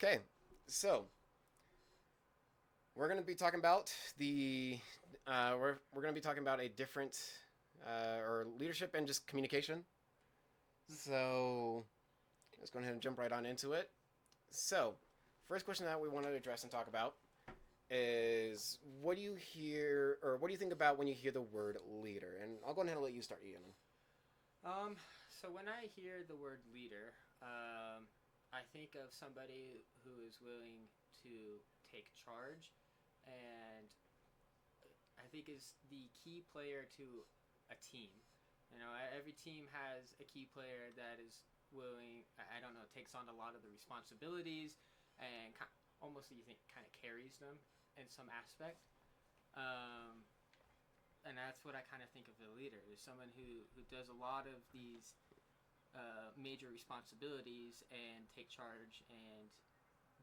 Okay, so we're going to be talking about we're going to be talking about a different or leadership and just communication. So let's go ahead and jump right on into it. So, first question that we want to address and talk about is what do you hear or what do you think about when you hear the word leader? And I'll go ahead and let you start, Ian. Um, so when I hear the word leader, I think of somebody who is willing to take charge, and I think is the key player to a team. Every team has a key player that is willing. I don't know, takes on a lot of the responsibilities, and almost you think kind of carries them in some aspect. Um, and that's what I kind of think of a leader is someone who does a lot of these major responsibilities and take charge and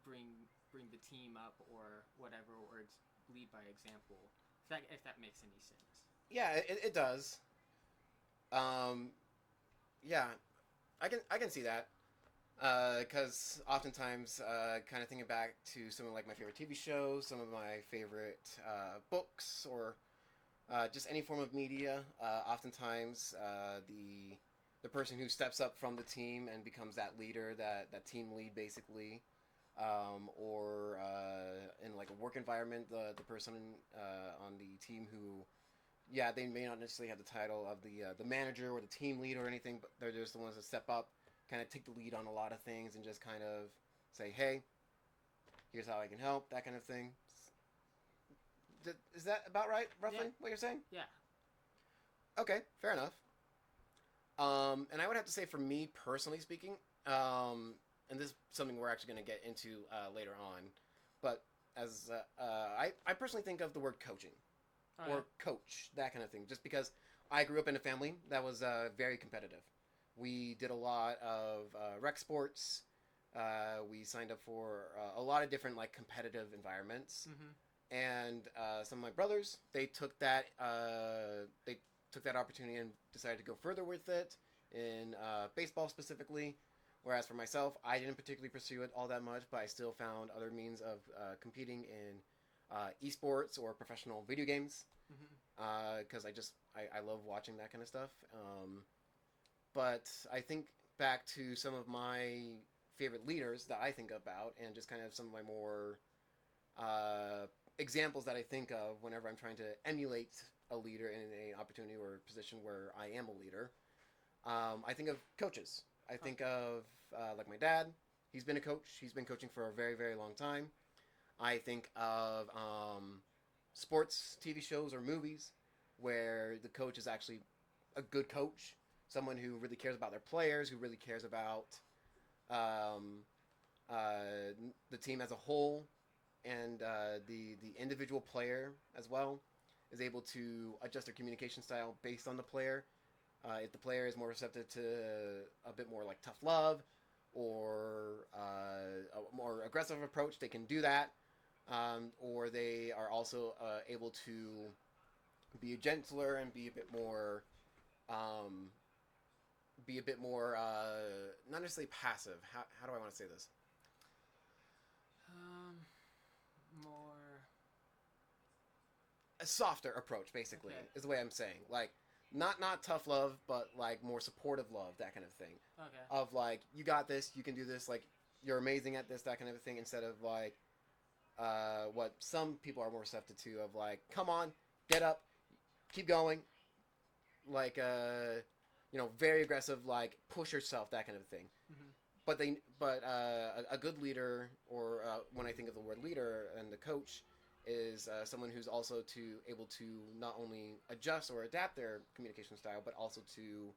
bring the team up or whatever, or lead by example. If that makes any sense. Yeah, it does. Um, yeah, I can see that. Because oftentimes, kind of thinking back to some of like my favorite TV shows, some of my favorite books, or just any form of media. Oftentimes, the person who steps up from the team and becomes that leader, that team lead, basically, or in like a work environment, the person on the team who, yeah, they may not necessarily have the title of the manager or the team lead or anything, but they're just the ones that step up, kind of take the lead on a lot of things, and just kind of say, "Hey, here's how I can help," that kind of thing. Is that about right, Yeah, roughly, what you're saying? yeah. Okay, fair enough. And I would have to say, for me personally speaking, and this is something we're actually going to get into later on, but as I personally think of the word coaching Oh yeah. or coach, that kind of thing, just because I grew up in a family that was very competitive. We did a lot of rec sports. We signed up for a lot of different like competitive environments, Mm-hmm. and some of my brothers they took that opportunity and decided to go further with it in baseball specifically. Whereas for myself, I didn't particularly pursue it all that much, but I still found other means of competing in esports or professional video games Mm-hmm. because I love watching that kind of stuff. But I think back to some of my favorite leaders that I think about, and just kind of some of my more uh, examples that I think of whenever I'm trying to emulate a leader in an opportunity or a position where I am a leader. I think of coaches. I Huh. think of like my dad. He's been a coach. He's been coaching for a very, very long time. I think of sports TV shows or movies where the coach is actually a good coach, someone who really cares about their players, who really cares about um, the team as a whole, and the individual player as well is able to adjust their communication style based on the player. If the player is more receptive to a bit more like tough love or a more aggressive approach, they can do that. Or they are also able to be gentler and um, be a bit more not necessarily passive. How do I want to say this? More. A softer approach, basically, Okay. is the way I'm saying. Like, not tough love, but like more supportive love, that kind of thing. Okay. Of like, you got this, you can do this. Like, you're amazing at this, that kind of thing. Instead of like, what some people are more receptive to, of like, come on, get up, keep going. Like, very aggressive, like push yourself, that kind of thing. Mm-hmm. But a good leader, or when I think of the word leader and the coach, is someone who's also able to not only adjust or adapt their communication style, but also to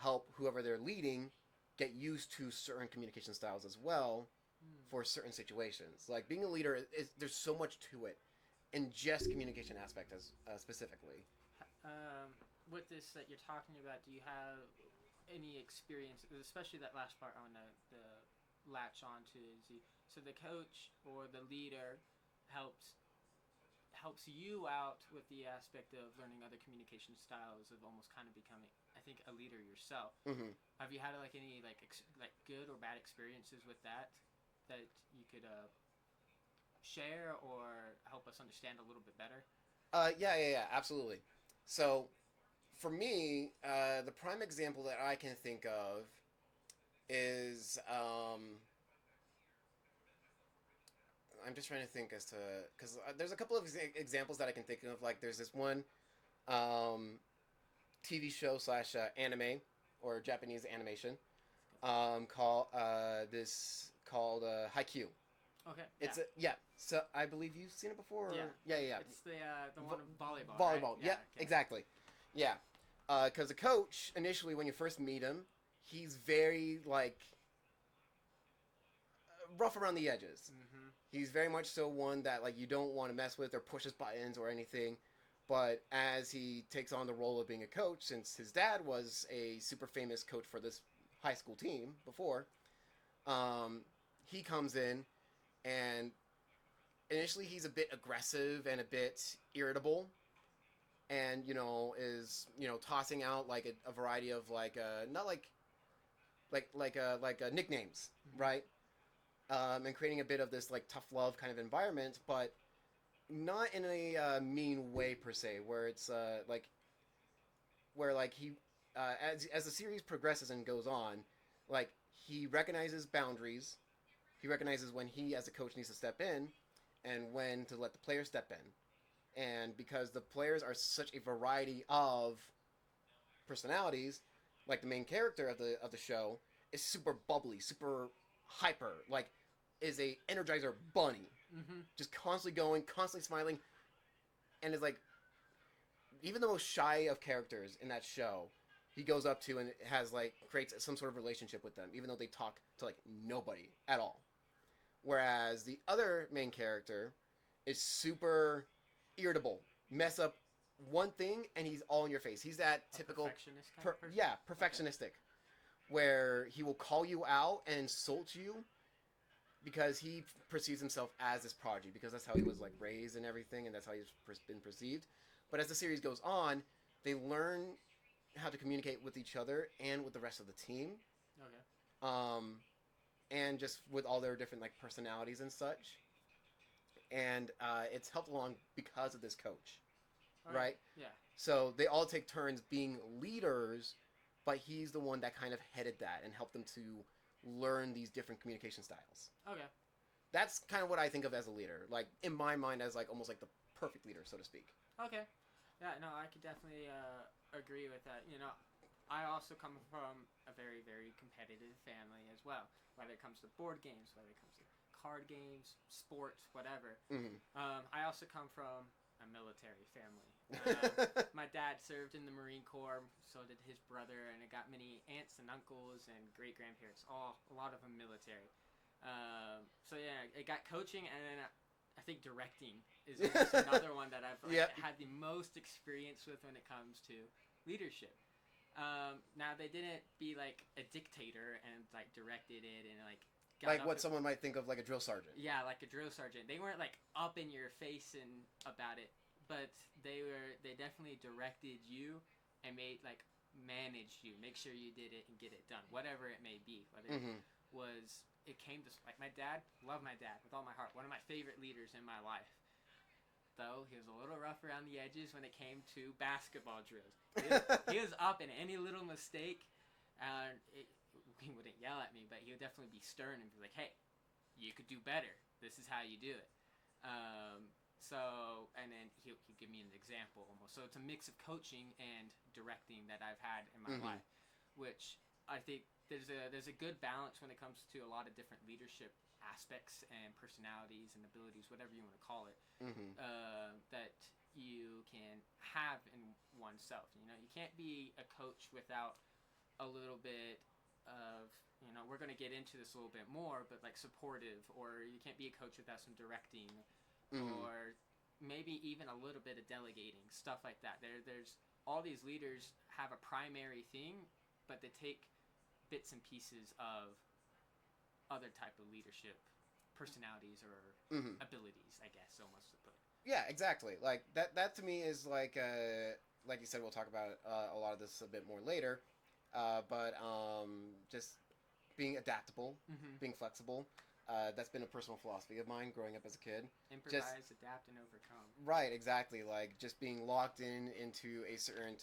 help whoever they're leading get used to certain communication styles as well Mm. for certain situations. Like being a leader, there's so much to it, in just communication aspect as specifically. With this that you're talking about, do you have any experience, especially that last part on the latch onto so the coach or the leader helps helps you out with the aspect of learning other communication styles of almost kind of becoming, I think, a leader yourself. Mm-hmm. Have you had like any like good or bad experiences with that? that you could share or help us understand a little bit better? Yeah, absolutely. So, for me, the prime example that I can think of is I'm just trying to think as to because there's a couple of examples that I can think of. Like, there's this one um, TV show slash anime or Japanese animation called Haikyuu. Okay. It's a, yeah. So I believe you've seen it before. Or, Yeah. yeah. It's the one of volleyball. Volleyball. Right? Yeah, Okay. exactly. Yeah, because the coach initially, when you first meet him, he's very like rough around the edges. Mm-hmm. He's very much so one that like you don't want to mess with or push his buttons or anything. But as he takes on the role of being a coach, since his dad was a super famous coach for this high school team before, he comes in and initially he's a bit aggressive and a bit irritable, and is tossing out like a variety of like not like nicknames, Mm-hmm. right? And creating a bit of this like tough love kind of environment, but not in a mean way per se, where it's like where like he as the series progresses and goes on, like he recognizes boundaries, he recognizes when he as a coach needs to step in, and when to let the players step in, and because the players are such a variety of personalities, like the main character of the show is super bubbly, super hyper, like is a energizer bunny, Mm-hmm. just constantly going, constantly smiling, and is like even the most shy of characters in that show, he goes up to and has like creates some sort of relationship with them, even though they talk to like nobody at all. Whereas the other main character is super irritable, mess up one thing and he's all in your face. He's that typical, Perfectionist kind of person. yeah, Okay. perfectionistic, where he will call you out and insult you because he perceives himself as this prodigy because that's how he was like raised and everything, and that's how he's been perceived. But as the series goes on, they learn how to communicate with each other and with the rest of the team, Okay. um, and just with all their different like personalities and such. And it's helped along because of this coach, All right? Yeah. So they all take turns being leaders, but he's the one that kind of headed that and helped them to learn these different communication styles. Okay. That's kind of what I think of as a leader, like in my mind as like almost like the perfect leader, so to speak. Okay. Yeah. No, I could definitely agree with that. I also come from a very, very competitive family as well. Whether it comes to board games, whether it comes to card games, sports, whatever. Mm-hmm. I also come from a military family. My dad served in the Marine Corps, so did his brother, and I got many aunts and uncles and great grandparents. A lot of them military. So yeah, I got coaching, and then I think directing is almost another one that I've Yep. had the most experience with when it comes to leadership. Now they didn't be like a dictator and like directed it and like got Like up what and- someone might think of like a drill sergeant. yeah, like a drill sergeant. They weren't like up in your face and about it, but they definitely directed you and made like managed you, make sure you did it and get it done, whatever it may be. Whether Mm-hmm. it came to like my dad, love my dad with all my heart. One of my favorite leaders in my life. Though he was a little rough around the edges when it came to basketball drills. He was up in any little mistake. He wouldn't yell at me, but he would definitely be stern and be like, "Hey, you could do better. This is how you do it." And then he'll give me an example almost. So it's a mix of coaching and directing that I've had in my Mhm. life, which I think there's a good balance when it comes to a lot of different leadership aspects and personalities and abilities, whatever you want to call it, Mm-hmm. that you can have in oneself. You can't be a coach without a little bit of, we're going to get into this a little bit more, but like supportive, or you can't be a coach without some directing, Mm-hmm. or maybe even a little bit of delegating, stuff like that. There's all these leaders have a primary thing, but they take bits and pieces of other type of leadership personalities or Mm-hmm. abilities, I guess, almost to put it. Yeah, exactly. Like that. That to me is like you said. We'll talk about a lot of this a bit more later. But just being adaptable, Mm-hmm. being flexible. that's been a personal philosophy of mine growing up as a kid. Improvise, adapt, and overcome. Right, exactly. Like just being locked into a certain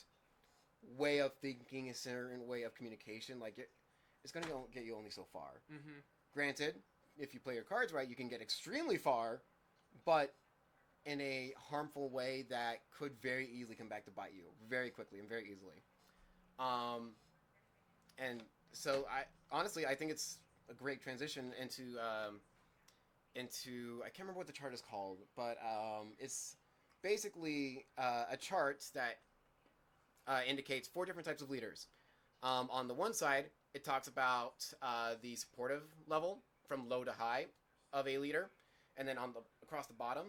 way of thinking, a certain way of communication. Like it's going to get you only so far. Mm-hmm. Granted, if you play your cards right, you can get extremely far, but in a harmful way that could very easily come back to bite you very quickly and very easily. Um, and so I think it's a great transition into I can't remember what the chart is called, but it's basically a chart that indicates four different types of leaders. On the one side, it talks about the supportive level from low to high of a leader, and then across the bottom,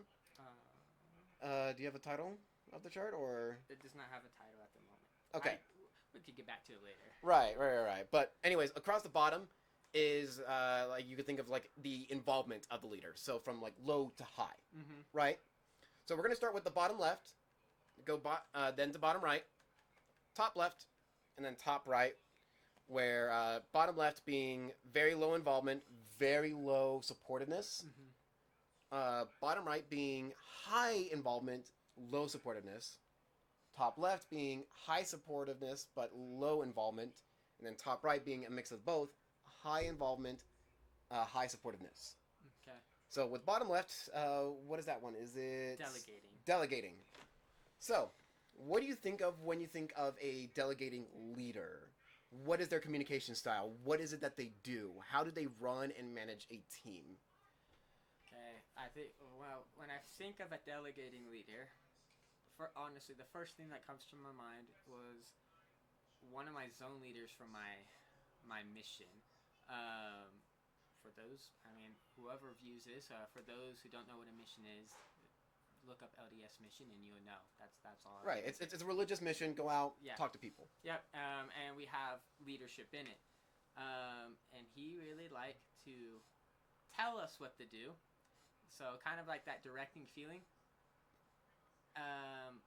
do you have a title of the chart or? It does not have a title at the moment. Okay. We could get back to it later. Right. But anyways, across the bottom is like you could think of like the involvement of the leader. So from like low to high, Mm-hmm. right? So we're gonna start with the bottom left, then to bottom right, top left, and then top right. Where bottom left being very low involvement, very low supportiveness. Mm-hmm. Bottom right being high involvement, low supportiveness. Top left being high supportiveness but low involvement, and then top right being a mix of both, high involvement, high supportiveness. Okay. So with bottom left, what is that one? Is it Delegating? Delegating. So, what do you think of when you think of a delegating leader? What is their communication style? What is it that they do? How do they run and manage a team? Okay, I think, well, when I think of a delegating leader, honestly, the first thing that comes to my mind was one of my zone leaders from my mission. For those, I mean, whoever views this, for those who don't know what a mission is, look up LDS mission and you'll know. That's all. Right, it's a religious mission. Go out, talk to people. Yep, and we have leadership in it. And he really liked to tell us what to do. So kind of like that directing feeling.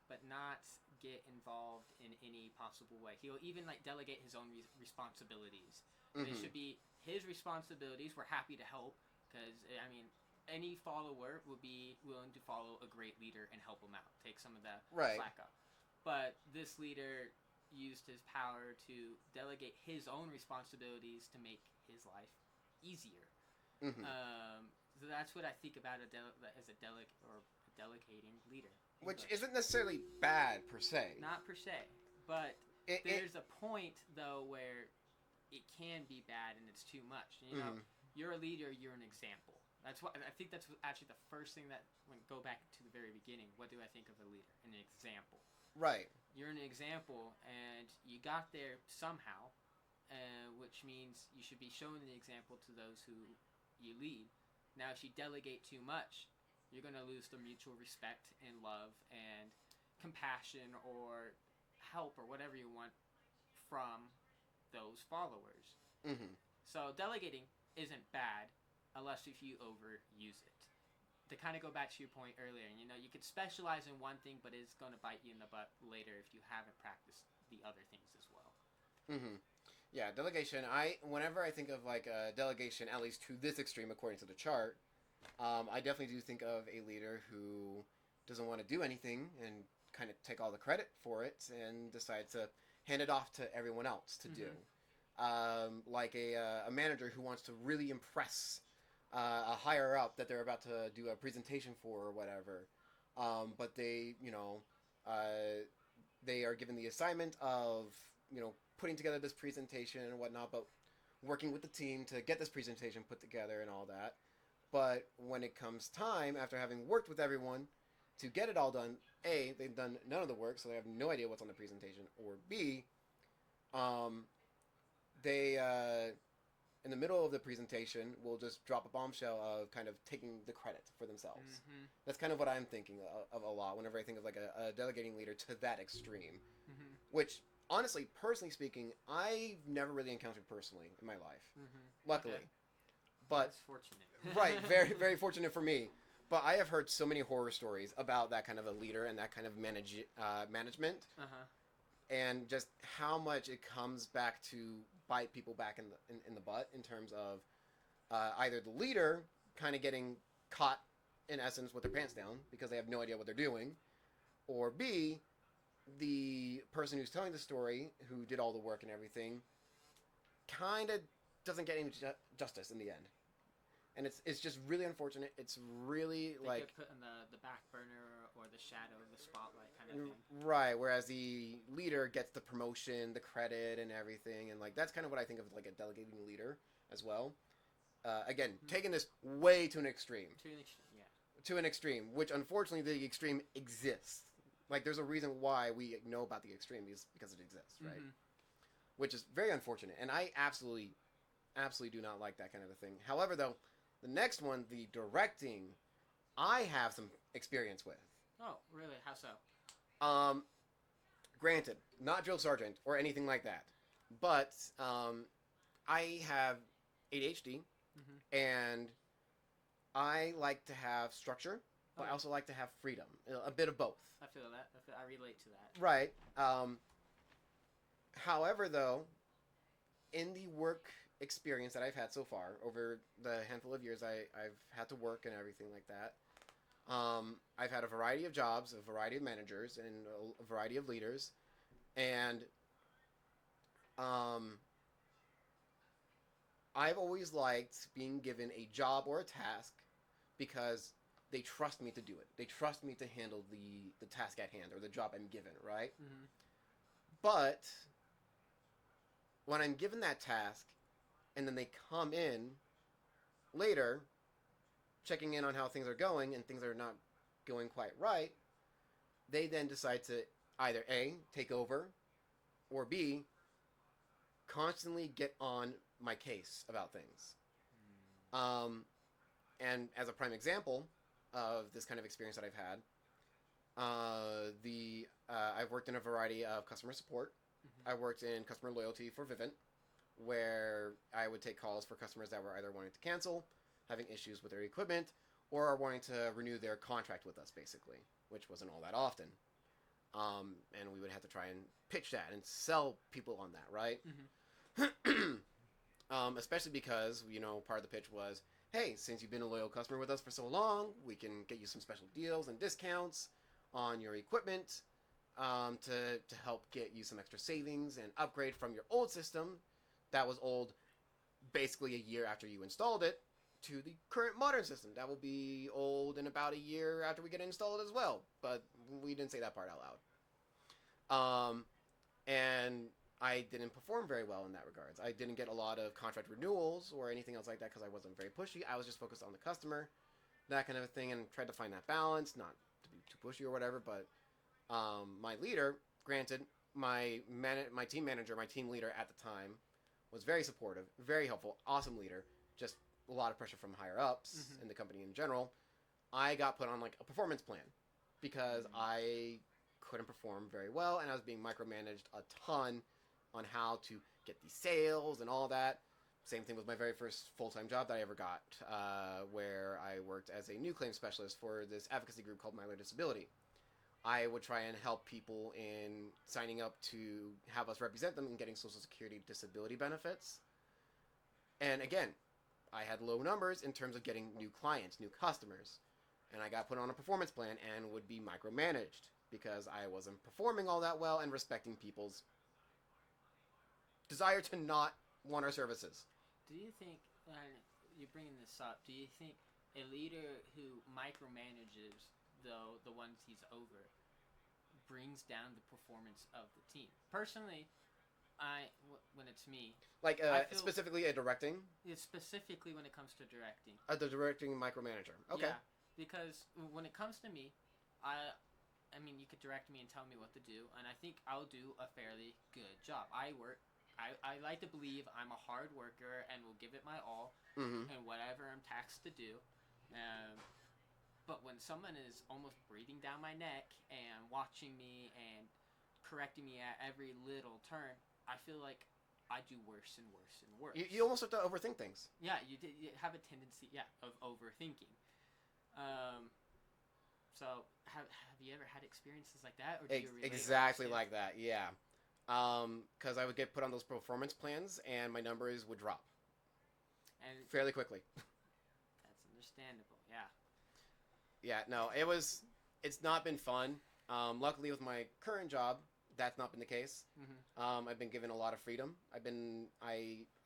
But not get involved in any possible way. He'll even like delegate his own responsibilities. Mm-hmm. It should be his responsibilities. We're happy to help because I mean, any follower will be willing to follow a great leader and help him out, take some of the slack up. But this leader used his power to delegate his own responsibilities to make his life easier. Mm-hmm. So that's what I think about as a delegating leader. Which isn't necessarily bad per se. Not per se, but there's a point though where it can be bad and it's too much. You know, you're a leader, you're an example. That's what I think. That's actually the first thing that when go back to the very beginning. What do I think of a leader? An example. Right. You're an example, and you got there somehow, which means you should be showing the example to those who you lead. Now, if you delegate too much, you're going to lose the mutual respect and love and compassion or help or whatever you want from those followers. Mm-hmm. So delegating isn't bad unless if you overuse it. To kind of go back to your point earlier, you know, you could specialize in one thing, but it's going to bite you in the butt later if you haven't practiced the other things as well. Mm-hmm. Yeah, delegation. Whenever I think of like a delegation, at least to this extreme according to the chart, I definitely do think of a leader who doesn't want to do anything and kind of take all the credit for it and decide to hand it off to everyone else to do. Like a manager who wants to really impress a higher up that they're about to do a presentation for or whatever. But they, they are given the assignment of, putting together this presentation and whatnot, but working with the team to get this presentation put together and all that. But when it comes time, after having worked with everyone to get it all done, A, they've done none of the work, so they have no idea what's on the presentation, or B, they, in the middle of the presentation, will just drop a bombshell of kind of taking the credit for themselves. Mm-hmm. That's kind of what I'm thinking of a lot whenever I think of like a delegating leader to that extreme, which, honestly, personally speaking, I've never really encountered personally in my life, luckily. Okay. But that's fortunate. Right, very, very fortunate for me. But I have heard so many horror stories about that kind of a leader and that kind of management, and just how much it comes back to bite people back in the butt in terms of either the leader kind of getting caught in essence with their pants down because they have no idea what they're doing, or B, the person who's telling the story, who did all the work and everything, kind of doesn't get any justice in the end. And it's just really unfortunate. It's really They like get put in the back burner or the shadow of the spotlight kind of thing. right. Whereas the leader gets the promotion, the credit, and everything, and like that's kind of what I think of like a delegating leader as well. Again, taking this way to an extreme. To an extreme, yeah. To an extreme, which unfortunately the extreme exists. Like there's a reason why we know about the extreme is because it exists, right? Mm-hmm. Which is very unfortunate, and I absolutely do not like that kind of a thing. However, though, the next one, the directing, I have some experience with. Oh, really? How so? Granted, not drill sergeant or anything like that, but I have ADHD, and I like to have structure, but I also like to have freedom, a bit of both. I feel that. I relate to that. Right. However, though, in the work experience that I've had so far over the handful of years I've had to work and everything like that, I've had a variety of jobs, a variety of managers, and a variety of leaders, and I've always liked being given a job or a task because they trust me to do it. They trust me to handle the task at hand or the job I'm given, right? Mm-hmm. But when I'm given that task and then they come in later checking in on how things are going and things are not going quite right, they then decide to either A, take over, or B, constantly get on my case about things. And as a prime example of this kind of experience that I've had, I've worked in a variety of customer support. I worked in customer loyalty for Vivint, where I would take calls for customers that were either wanting to cancel, having issues with their equipment, or are wanting to renew their contract with us, basically, which wasn't all that often. And we would have to try and pitch that and sell people on that, right? Especially because, part of the pitch was, hey, since you've been a loyal customer with us for so long, we can get you some special deals and discounts on your equipment to help get you some extra savings and upgrade from your old system that was old basically a year after you installed it to the current modern system that will be old in about a year after we get it installed as well. But we didn't say that part out loud. And I didn't perform very well in that regards. I didn't get a lot of contract renewals or anything else like that because I wasn't very pushy. I was just focused on the customer, that kind of a thing, and tried to find that balance, not to be too pushy or whatever. But my leader, granted, my team manager, my team leader at the time, was very supportive, very helpful, awesome leader. Just a lot of pressure from higher ups in the company in general. I got put on like a performance plan because I couldn't perform very well, and I was being micromanaged a ton on how to get these sales and all that. Same thing with my very first full-time job that I ever got, where I worked as a new claim specialist for this advocacy group called My Little Disability. I would try and help people in signing up to have us represent them in getting Social Security disability benefits. And again, I had low numbers in terms of getting new clients, new customers. And I got put on a performance plan and would be micromanaged because I wasn't performing all that well and respecting people's desire to not want our services. Do you think, you're bringing this up, do you think a leader who micromanages the ones he's over brings down the performance of the team? Personally, when it's me, like specifically a directing. It's specifically when it comes to directing. The directing micromanager. Okay. Yeah, because when it comes to me, I mean, you could direct me and tell me what to do, and I think I'll do a fairly good job. I like to believe I'm a hard worker and will give it my all and whatever I'm taxed to do. But when someone is almost breathing down my neck and watching me and correcting me at every little turn, I feel like I do worse and worse and worse. You almost have to overthink things. Yeah, you have a tendency, of overthinking. So have you ever had experiences like that, or do you relate exactly like that? Yeah, because I would get put on those performance plans and my numbers would drop. And fairly quickly. that's understandable. Yeah. Yeah, no, it's not been fun. Luckily, with my current job, that's not been the case. Mhm. I've been given a lot of freedom. I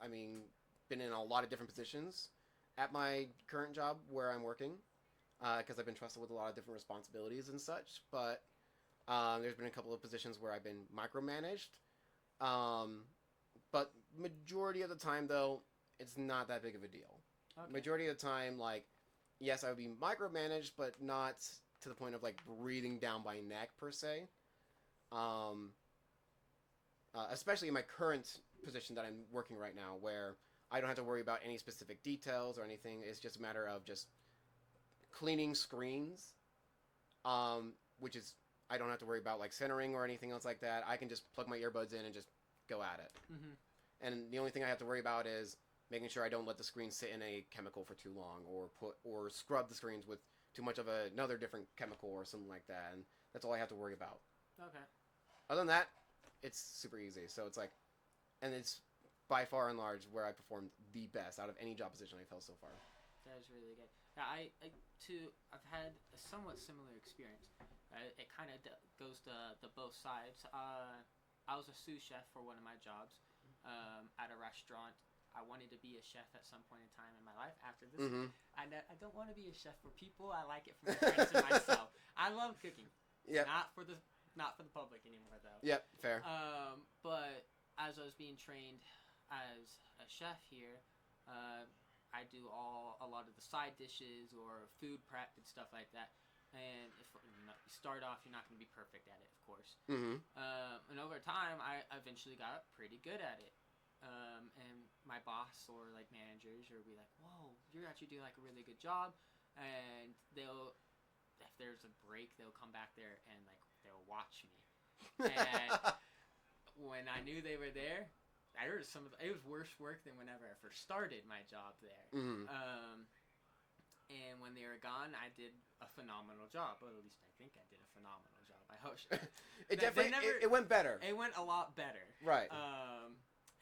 mean, been in a lot of different positions at my current job where I'm working, because I've been trusted with a lot of different responsibilities and such. But there's been a couple of positions where I've been micromanaged. Um, but majority of the time, though, it's not that big of a deal. Okay. Majority of the time, like, yes, I would be micromanaged, but not to the point of like breathing down my neck per se. Um, Especially in my current position that I'm working right now, where I don't have to worry about any specific details or anything. It's just a matter of just cleaning screens, which is I don't have to worry about like centering or anything else like that. I can just plug my earbuds in and just go at it. Mhm. And the only thing I have to worry about is making sure I don't let the screen sit in a chemical for too long, or scrub the screens with too much of another different chemical or something like that. And that's all I have to worry about. Okay. Other than that, it's super easy. So it's like, and it's by far and large where I performed the best out of any job position I've held so far. That is really good. Yeah, I've had a somewhat similar experience. It kind of goes to both sides. I was a sous chef for one of my jobs at a restaurant. I wanted to be a chef at some point in time in my life. After this, Mm-hmm. I don't want to be a chef for people. I like it for my friends and myself. I love cooking. Yep. Not for the public anymore though. Yep. Fair. But as I was being trained as a chef here, I do a lot of the side dishes or food prep and stuff like that. And if you start off, you're not going to be perfect at it, of course. Mm-hmm. And over time, I eventually got pretty good at it. And my boss or like managers will be like, "Whoa, you're actually doing like a really good job." And if there's a break, they'll come back there and like they'll watch me. And when I knew they were there, it was worse work than whenever I first started my job there. Mm-hmm. And when they were gone, I did a phenomenal job. Well, at least I think I did a phenomenal job. I hope. It definitely it went better. It went a lot better. Right.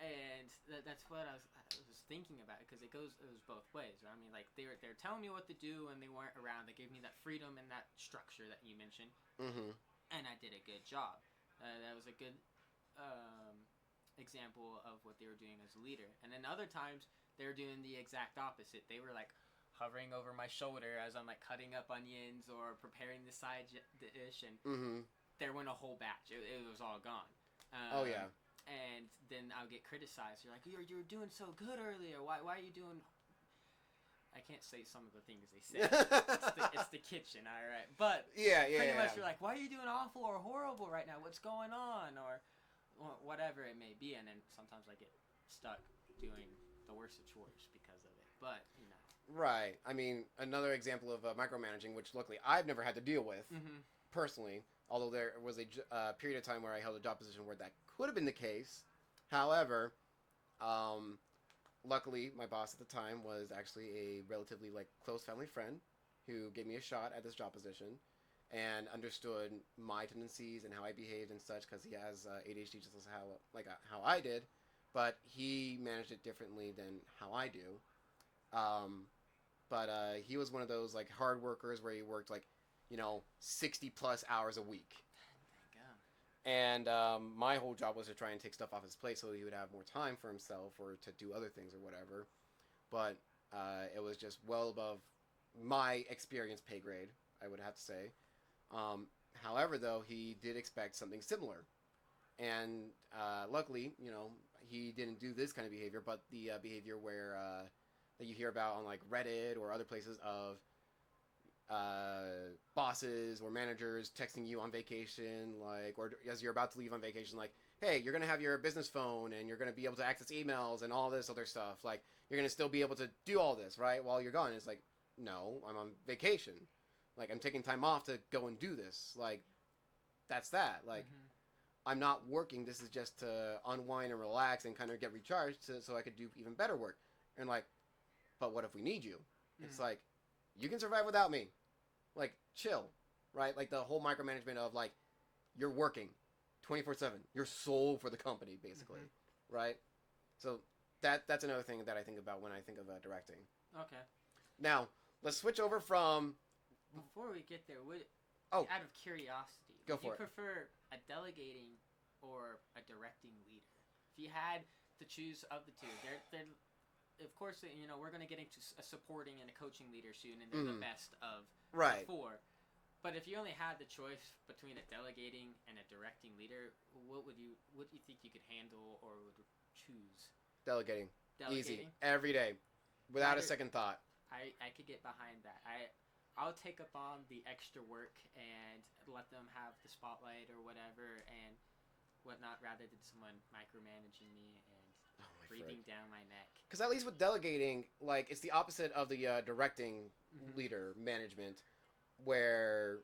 And that's what I was thinking about, because it was both ways. I mean, like they're telling me what to do when they weren't around. They gave me that freedom and that structure that you mentioned. Mm-hmm. And I did a good job. That was a good example of what they were doing as a leader. And then other times they were doing the exact opposite. They were like hovering over my shoulder as I'm like cutting up onions or preparing the side dish, and Mm-hmm. there went a whole batch. It was all gone. Oh yeah. And then I'll get criticized. You're like, you were doing so good earlier. Why are you doing? I can't say some of the things they say. It's the kitchen, all right. But pretty much you're like, why are you doing awful or horrible right now? What's going on? Or whatever it may be. And then sometimes I get stuck doing the worst of chores because of it. But you know. Right. I mean, another example of micromanaging, which luckily I've never had to deal with personally. Although there was a period of time where I held a job position where that could have been the case. However, luckily my boss at the time was actually a relatively like close family friend who gave me a shot at this job position and understood my tendencies and how I behaved and such, because he has ADHD just as how I did, but he managed it differently than how I do. But he was one of those like hard workers where he worked like 60 plus hours a week. And my whole job was to try and take stuff off his plate so he would have more time for himself or to do other things or whatever. But it was just well above my experience pay grade, I would have to say. However, though, he did expect something similar. And luckily, he didn't do this kind of behavior, but the behavior where that you hear about on like Reddit or other places of bosses or managers texting you on vacation, like, or as you're about to leave on vacation, like, hey, you're gonna have your business phone and you're gonna be able to access emails and all this other stuff. Like, you're gonna still be able to do all this, right, while you're gone. It's like, no, I'm on vacation. Like, I'm taking time off to go and do this. Like, that's that. Like, I'm not working. This is just to unwind and relax and kind of get recharged so I could do even better work. And like, but what if we need you? It's like, you can survive without me. Like, chill, right? Like the whole micromanagement of like, you're working 24/7. You're sold for the company, basically, right? So that's another thing that I think about when I think of directing. Okay. Now let's switch over from. Before we get there, Oh. out of curiosity, Go would you for it. prefer a delegating or a directing leader? If you had to choose of the two, they're of course, we're going to get into a supporting and a coaching leader soon, and they're the best of Right. the four. But if you only had the choice between a delegating and a directing leader, what do you think you could handle or would choose? Delegating. Delegating? Easy. Every day. Without a Either- second thought. I could get behind that. I'll take up on the extra work and let them have the spotlight or whatever and whatnot, rather than someone micromanaging me and breathing down my neck. Because at least with delegating, like, it's the opposite of the directing leader management, where,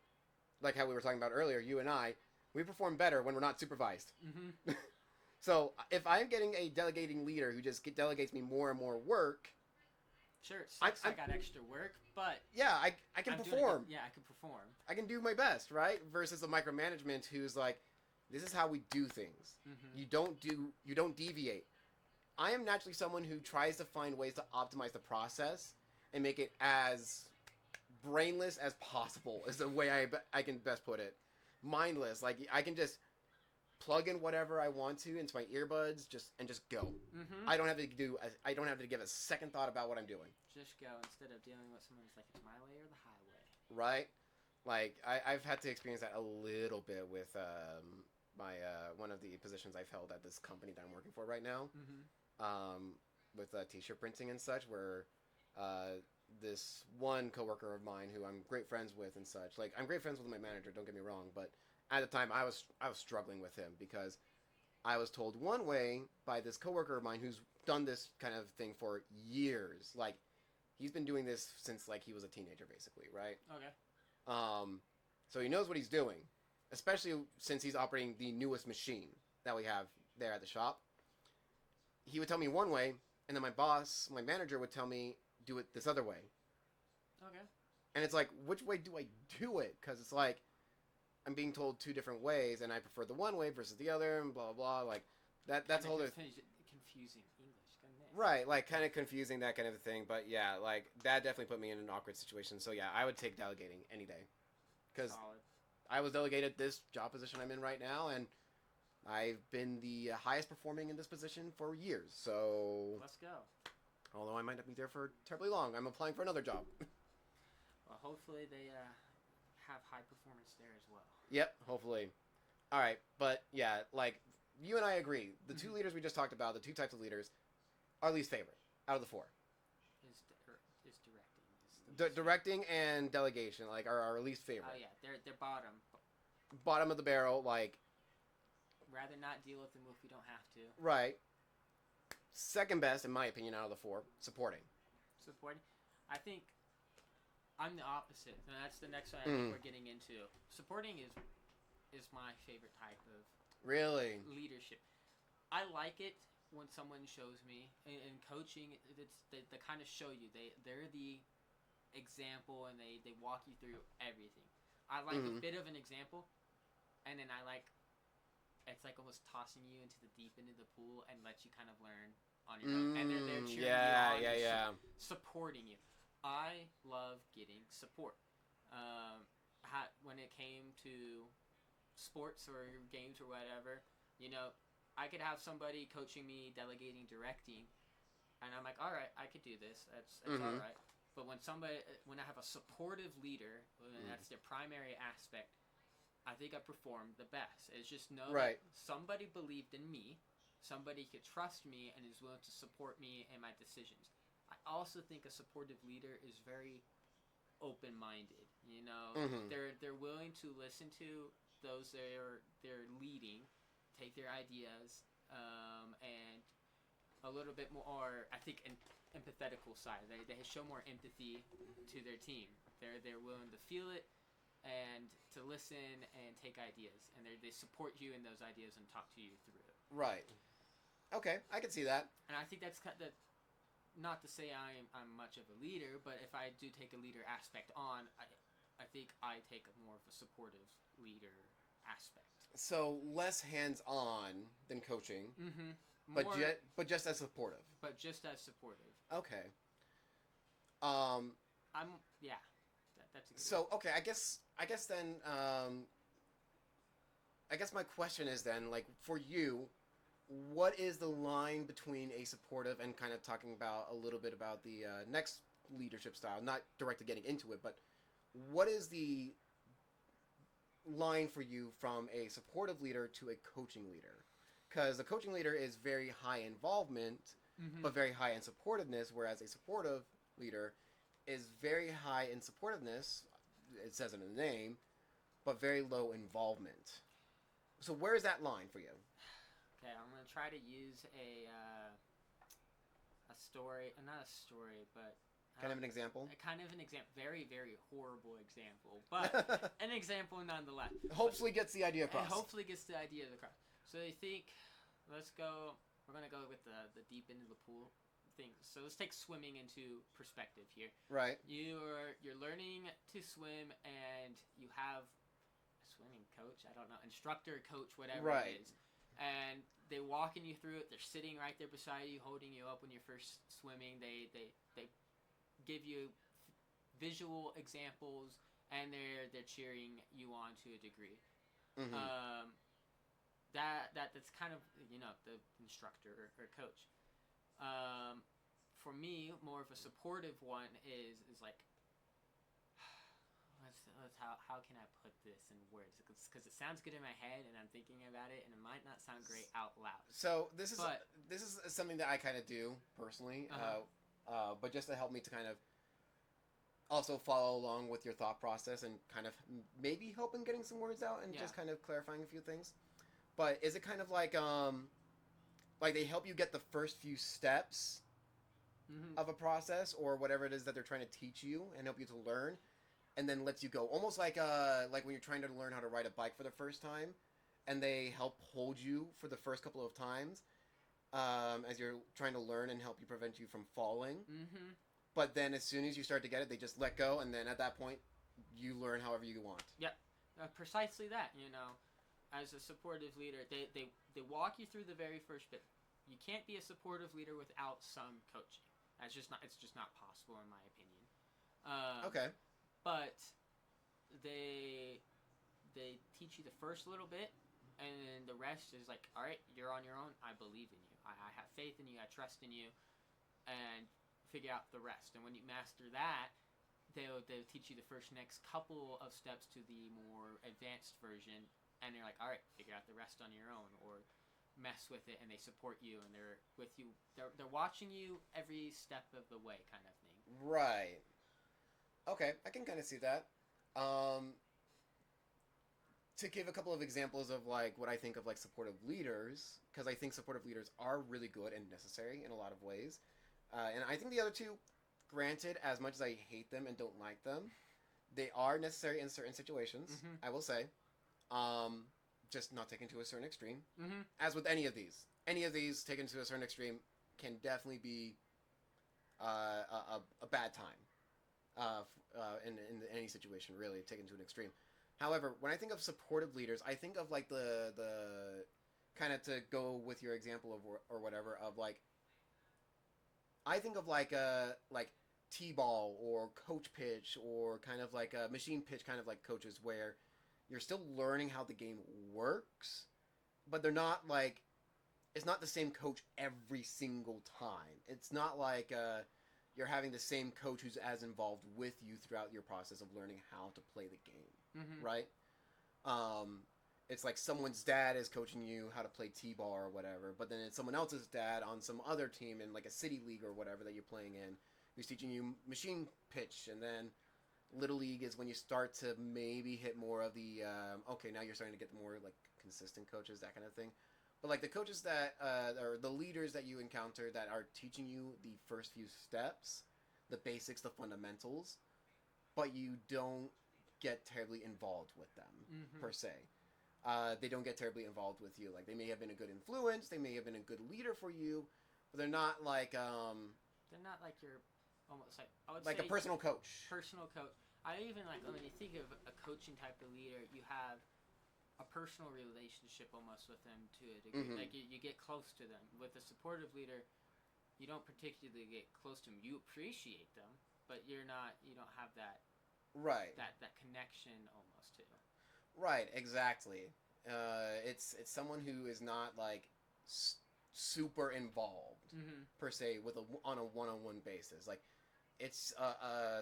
like how we were talking about earlier, you and I, we perform better when we're not supervised. Mm-hmm. So if I'm getting a delegating leader who just delegates me more and more work, Sure, it sucks I got extra work, but yeah, I can perform. I can perform. I can do my best, right? Versus the micromanagement who's like, this is how we do things. Mm-hmm. You don't deviate. I am naturally someone who tries to find ways to optimize the process and make it as brainless as possible is the way I can best put it. Mindless. Like, I can just plug in whatever I want to into my earbuds and just go. Mm-hmm. I don't have to give a second thought about what I'm doing. Just go instead of dealing with someone who's like, it's my way or the highway. Right? Like, I've had to experience that a little bit with my one of the positions I've held at this company that I'm working for right now. Mm-hmm. With t-shirt printing and such, where this one coworker of mine who I'm great friends with and such, like, I'm great friends with my manager, don't get me wrong, but at the time I was struggling with him because I was told one way by this coworker of mine who's done this kind of thing for years. Like, he's been doing this since, like, he was a teenager, basically, right? Okay. So he knows what he's doing, especially since he's operating the newest machine that we have there at the shop. He would tell me one way, and then my manager would tell me, do it this other way. Okay. And it's like, which way do I do it? Because it's like, I'm being told two different ways, and I prefer the one way versus the other, and blah, blah, blah. Like, that's a whole other... Confusing English, doesn't it? Right, like, kind of confusing, that kind of thing. But, yeah, like, that definitely put me in an awkward situation. So, yeah, I would take delegating any day. Because I was delegated this job position I'm in right now, and I've been the highest performing in this position for years. So... Let's go. Although I might not be there for terribly long. I'm applying for another job. Well, hopefully they have high performance there as well. Yep, hopefully. All right, but yeah, like, you and I agree. The two leaders we just talked about, the two types of leaders, are least favorite out of the four. Is directing. Directing and delegation, like, are our least favorite. Oh, yeah, they're bottom. Bottom of the barrel, like... Rather not deal with them if we don't have to. Right. Second best, in my opinion, out of the four, supporting. Supporting? I think I'm the opposite, and that's the next one I think we're getting into. Supporting is my favorite type of really leadership. I like it when someone shows me, in coaching, it's they kind of show you. They're the example, and they walk you through everything. I like a bit of an example, and then I like, it's like almost tossing you into the deep end of the pool and let you kind of learn on your own. And they're there cheering you on, supporting you. I love getting support. When it came to sports or games or whatever, I could have somebody coaching me, delegating, directing, and I'm like, all right, I could do this. That's all right. But when I have a supportive leader, and that's their primary aspect, I think I performed the best. It's just know that somebody believed in me, somebody could trust me, and is willing to support me and my decisions. I also think a supportive leader is very open-minded. They're willing to listen to those they're leading, take their ideas, and a little bit more, I think, empathetical side. They show more empathy to their team. They're willing to feel it and to listen and take ideas, and they support you in those ideas and talk to you through it. Right. Okay, I can see that. And I think that's kind of, not to say I'm much of a leader, but if I do take a leader aspect on, I think I take more of a supportive leader aspect. So less hands-on than coaching. more, but just as supportive. but just as supportive. Okay. Um. Yeah. That's a good So okay, I guess then I guess my question is then, like, for you, what is the line between a supportive and kind of talking about a little bit about the next leadership style, not directly getting into it, but what is the line for you from a supportive leader to a coaching leader? Because the coaching leader is very high involvement, Mm-hmm. but very high in supportiveness, whereas a supportive leader is very high in supportiveness, it says it in the name, but very low involvement. So where is that line for you? Okay, I'm gonna try to use a story, not a story, but Kind of an example? kind of an example, very very horrible example, but an example nonetheless. Hopefully gets the idea And across. hopefully gets the idea of the crowd. So they think, let's go. We're gonna go with the deep end of the pool thing. So let's take swimming into perspective here. Right. You're learning to swim, and you have a swimming coach. I don't know, instructor, coach, whatever Right. it is, and they walking you through it. They're sitting right there beside you, holding you up when you're first swimming. They give you visual examples, and they're cheering you on to a degree. Mm-hmm. That's kind of the instructor or coach. For me, more of a supportive one is like let's how can I put this in words? Because it sounds good in my head and I'm thinking about it and it might not sound great out loud. So this is But- something that I kind of do personally, but just to help me to kind of also follow along with your thought process and kind of maybe help in getting some words out and Yeah. just kind of clarifying a few things. But is it kind of like they help you get the first few steps Mm-hmm. of a process or whatever it is that they're trying to teach you and help you to learn, and then lets you go, almost like when you're trying to learn how to ride a bike for the first time, and they help hold you for the first couple of times as you're trying to learn and help you prevent you from falling. Mm-hmm. But then as soon as you start to get it, they just let go, and then at that point you learn however you want. Precisely that. As a supportive leader, they walk you through the very first bit. You can't be a supportive leader without some coaching. It's just not possible in my opinion. Okay. But they teach you the first little bit, and then the rest is like, all right, you're on your own. I believe in you. I have faith in you. I trust in you, and figure out the rest. And when you master that, they'll teach you the next couple of steps to the more advanced version, and they're like, all right, figure out the rest on your own, or mess with it, and they support you, and they're with you. They're watching you every step of the way, kind of thing. Right. Okay, I can kind of see that. To give a couple of examples of like what I think of like supportive leaders, because I think supportive leaders are really good and necessary in a lot of ways, and I think the other two, granted, as much as I hate them and don't like them, they are necessary in certain situations. Mm-hmm. I will say, just not taken to a certain extreme. Mm-hmm. As with any of these taken to a certain extreme can definitely be a bad time in any situation, really, taken to an extreme. However, when I think of supportive leaders, I think of like the kind of, to go with your example of or whatever, of like, I think of like T-ball or coach pitch or kind of like a machine pitch kind of like coaches, where you're still learning how the game works, but they're not like, it's not the same coach every single time. It's not like you're having the same coach who's as involved with you throughout your process of learning how to play the game, Mm-hmm. right? It's like someone's dad is coaching you how to play T-ball or whatever, but then it's someone else's dad on some other team in like a city league or whatever that you're playing in who's teaching you machine pitch, and then Little League is when you start to maybe hit more of the okay, now you're starting to get more like consistent coaches, that kind of thing. But like the coaches that or the leaders that you encounter that are teaching you the first few steps, the basics, the fundamentals, but you don't get terribly involved with them Mm-hmm. per se. They don't get terribly involved with you. Like, they may have been a good influence, they may have been a good leader for you, but they're not like They're not like your, almost like, I would like say a personal coach. personal coach. I even like when you think of a coaching type of leader, you have a personal relationship almost with them to a degree. Mhm. Like you get close to them. With a supportive leader, you don't particularly get close to them. You appreciate them, but you don't have Right. that connection almost to. Right. Exactly. It's someone who is not like s- super involved Mm-hmm. per se with on a one-on-one basis. Like it's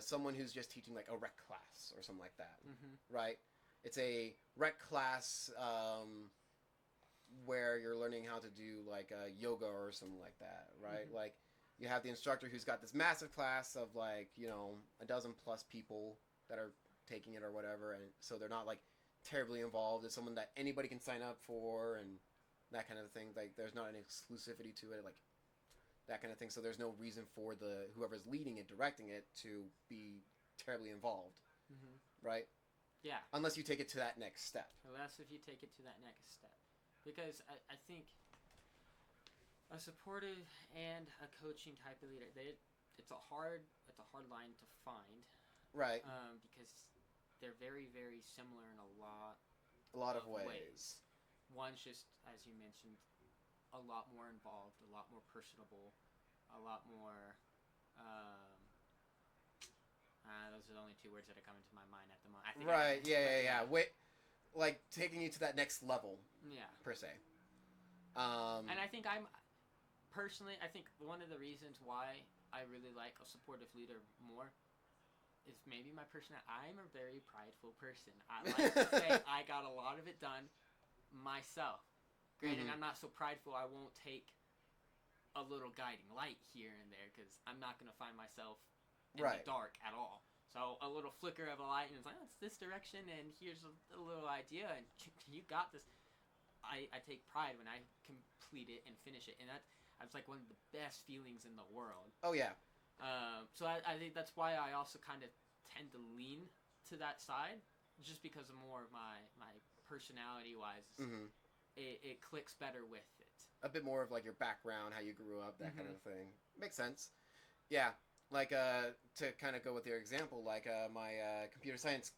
someone who's just teaching like a rec class or something like that. Mm-hmm. Right. It's a rec class where you're learning how to do like yoga or something like that. Right. Mm-hmm. Like you have the instructor who's got this massive class of like a dozen plus people that are taking it or whatever, and so they're not like terribly involved. It's someone that anybody can sign up for and that kind of thing. Like there's not an exclusivity to it, like that kind of thing. So there's no reason for the whoever's leading it, directing it, to be terribly involved, Mm-hmm. right? Yeah. Unless you take it to that next step. Unless if you take it to that next step, because I think a supportive and a coaching type of leader, it's a hard line to find, Right. because they're very very similar in A lot of of ways. One's just, as you mentioned, a lot more involved, a lot more personable, a lot more. Those are the only two words that are coming to my mind at the moment. I think Right. Yeah. but Yeah. Yeah. Wait. Like taking you to that next level Yeah. per se. And I think personally, I think one of the reasons why I really like a supportive leader more is maybe my personality. I'm a very prideful person. I like to say I got a lot of it done myself. Granted, Mhm. I'm not so prideful. I won't take a little guiding light here and there because I'm not going to find myself in Right. the dark at all. So a little flicker of a light and it's like, oh, it's this direction and here's a little idea and you got this. I take pride when I complete it and finish it, and that's like one of the best feelings in the world. Oh yeah. So I think that's why I also kind of tend to lean to that side, just because of more of my personality wise, Mm-hmm. it clicks better with it. A bit more of like your background, how you grew up, that kind Mhm. of thing. Makes sense. Yeah, like to kind of go with your example, like my computer science,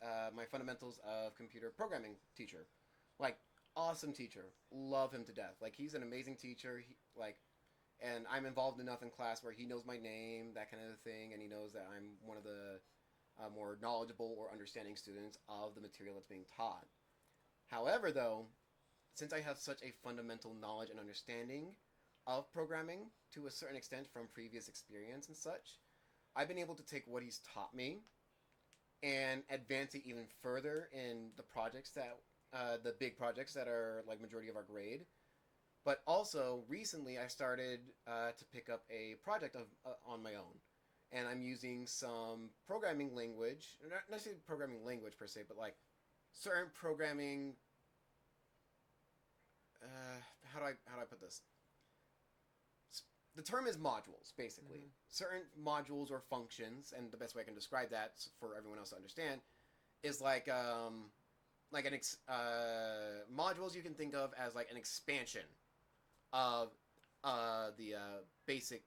my fundamentals of computer programming teacher, like awesome teacher, love him to death. Like he's an amazing teacher. And I'm involved enough in class where he knows my name, that kind of thing, and he knows that I'm one of the more knowledgeable or understanding students of the material that's being taught. However, though, since I have such a fundamental knowledge and understanding of programming to a certain extent from previous experience and such, I've been able to take what he's taught me and advance it even further in the projects that the big projects that are like majority of our grade. But also recently, I started to pick up a project of on my own, and I'm using some programming language, not necessarily programming language per se, but like certain programming. How do I put this? The term is modules, basically. Mhm. Certain modules or functions, and the best way I can describe that for everyone else to understand is like modules you can think of as like an expansion of the basic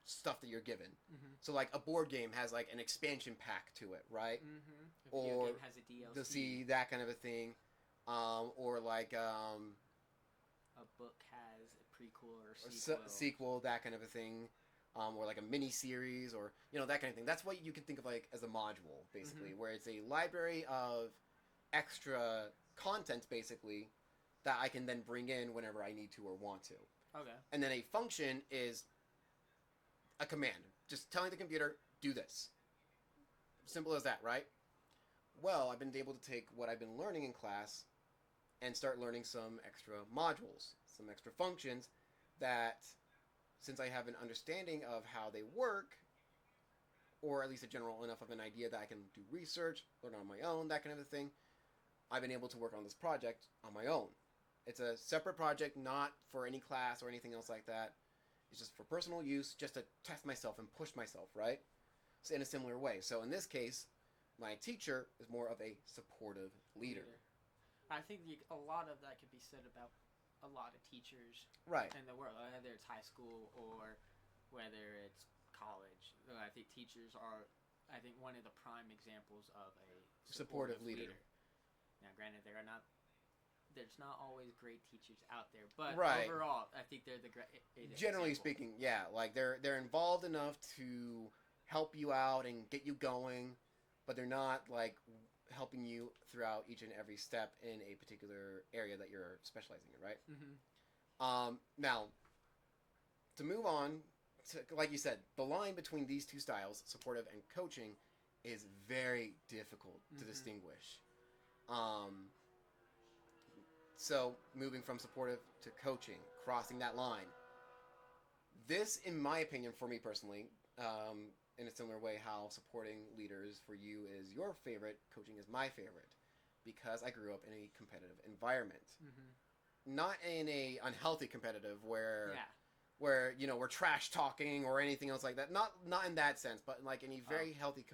stuff that you're given. Mhm. So like a board game has like an expansion pack to it, right? Mhm. A video Or game has a the DLC. that kind of a thing, or like A book has a prequel or sequel. sequel, that kind of a thing, or like a mini series, or that kind of thing. That's what you can think of like as a module, basically, where it's a library of extra content, basically, that I can then bring in whenever I need to or want to. Okay. And then a function is a command, just telling the computer do this. Simple as that, right? Well, I've been able to take what I've been learning in class and start learning some extra modules, some extra functions that, since I have an understanding of how they work, or at least a general enough of an idea that I can do research, learn on my own, that kind of a thing, I've been able to work on this project on my own. It's a separate project, not for any class or anything else like that. It's just for personal use, just to test myself and push myself, right? So in a similar way. So in this case, my teacher is more of a supportive leader. I think a lot of that could be said about a lot of teachers Right. in the world, whether it's high school or whether it's college. I think teachers are, I think, one of the prime examples of a Supportive leader. Now, granted, there's not always great teachers out there, but Right. overall, I think they're the great. Generally speaking, yeah, like they're involved enough to help you out and get you going, but they're not like helping you throughout each and every step in a particular area that you're specializing in, right? Now, to move on, like you said, the line between these two styles, supportive and coaching, is very difficult to distinguish. So, moving from supportive to coaching, crossing that line. This, in my opinion, for me personally, in a similar way, how supporting leaders for you is your favorite, coaching is my favorite, because I grew up in a competitive environment. Not in a unhealthy competitive where we're trash talking or anything else like that. Not in that sense, but like in a very healthy.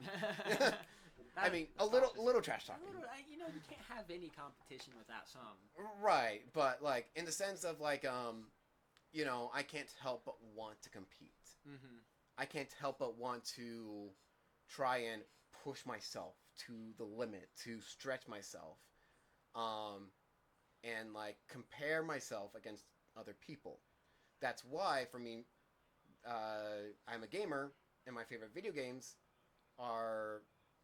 I mean, a little trash talking. You can't have any competition without some. Right, but like in the sense of like I can't help but want to compete. I can't help but want to try and push myself to the limit, to stretch myself, and like compare myself against other people. That's why, for me, I'm a gamer, and my favorite video games are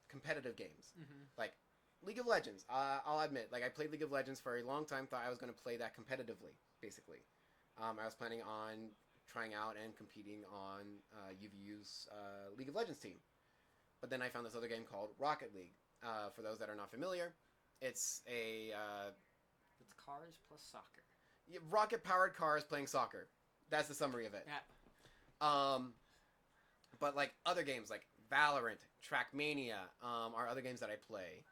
competitive games. Like League of Legends. I'll admit, like I played League of Legends for a long time. Thought I was going to play that competitively, basically. I was planning on trying out and competing on UVU's League of Legends team. But then I found this other game called Rocket League. For those that are not familiar, it's a... it's cars plus soccer. Rocket-powered cars playing soccer. That's the summary of it. Yeah. But like other games like Valorant, Trackmania are other games that I play.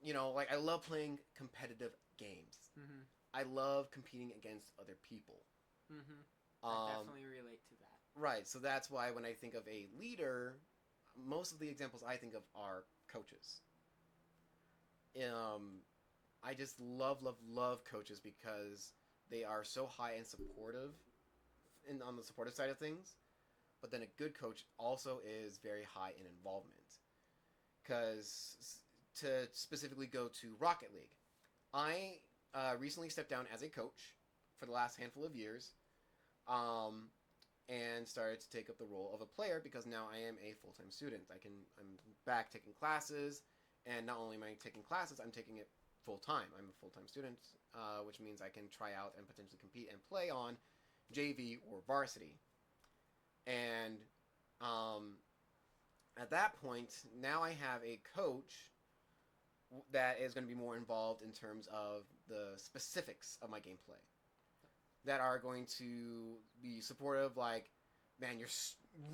Like I love playing competitive games. I love competing against other people. I definitely relate to that. Right, so that's why when I think of a leader, most of the examples I think of are coaches. I just love coaches because they are so high and supportive on the supportive side of things. But then a good coach also is very high in involvement. Because to specifically go to Rocket League, I recently stepped down as a coach for the last handful of years, and started to take up the role of a player because now I am a full-time student. I'm back taking classes, and not only am I taking classes, I'm taking it full-time. I'm a full-time student, which means I can try out and potentially compete and play on JV or varsity. And at that point, now I have a coach that is going to be more involved in terms of the specifics of my gameplay, that are going to be supportive, like, man, you're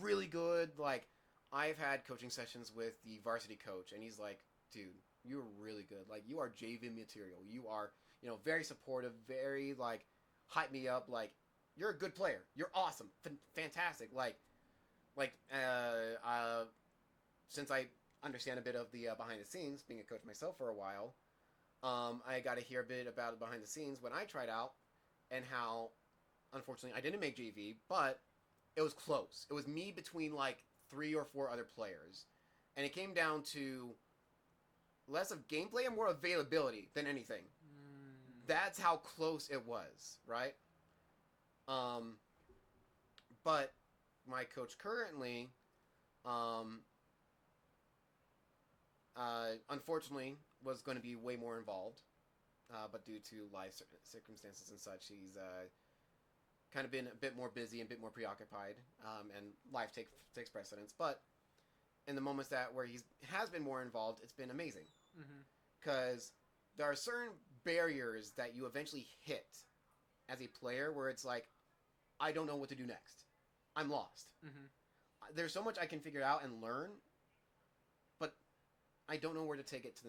really good. Like, I've had coaching sessions with the varsity coach, and he's like, dude, you're really good. Like, you are JV material. You are, very supportive, very, like, hype me up. Like, you're a good player. You're awesome. Fantastic. Since I understand a bit of the behind the scenes, being a coach myself for a while, I got to hear a bit about behind the scenes when I tried out, and how, unfortunately, I didn't make JV, but it was close. It was me between like 3 or 4 other players, and it came down to less of gameplay and more availability than anything. That's how close it was, right? But my coach currently, unfortunately, was going to be way more involved, but due to life circumstances and such, he's kind of been a bit more busy and a bit more preoccupied, and life takes precedence. But in the moments where he has been more involved, it's been amazing, because there are certain barriers that you eventually hit as a player where it's like, I don't know what to do next. I'm lost. There's so much I can figure out and learn, but I don't know where to take it to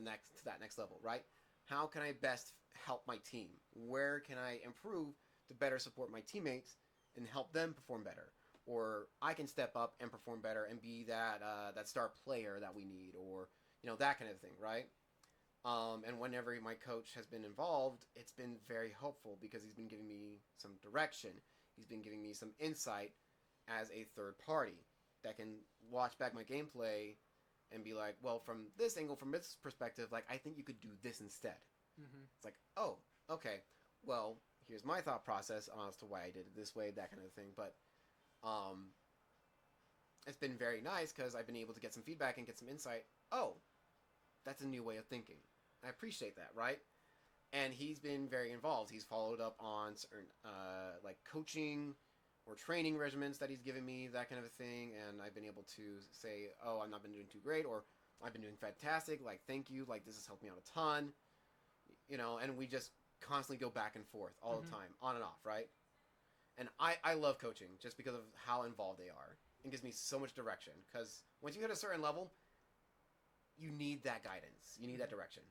that next level, right? How can I best help my team? Where can I improve to better support my teammates and help them perform better? Or I can step up and perform better and be that star player that we need, or that kind of thing, right? And whenever my coach has been involved, it's been very helpful because he's been giving me some direction. He's been giving me some insight as a third party that can watch back my gameplay and be like, well, from this angle, from this perspective, like, I think you could do this instead. Mm-hmm. It's like, oh, okay, well, here's my thought process as to why I did it this way, that kind of thing. But it's been very nice because I've been able to get some feedback and get some insight. Oh, that's a new way of thinking. I appreciate that, right? And he's been very involved. He's followed up on certain like coaching or training regimens that he's given me, that kind of a thing. And I've been able to say, oh, I've not been doing too great, or I've been doing fantastic. Like, thank you. Like, this has helped me out a ton. You know, and we just constantly go back and forth all the time, on and off, right? And I love coaching just because of how involved they are. It gives me so much direction. Because once you hit a certain level, you need that guidance. You need that direction.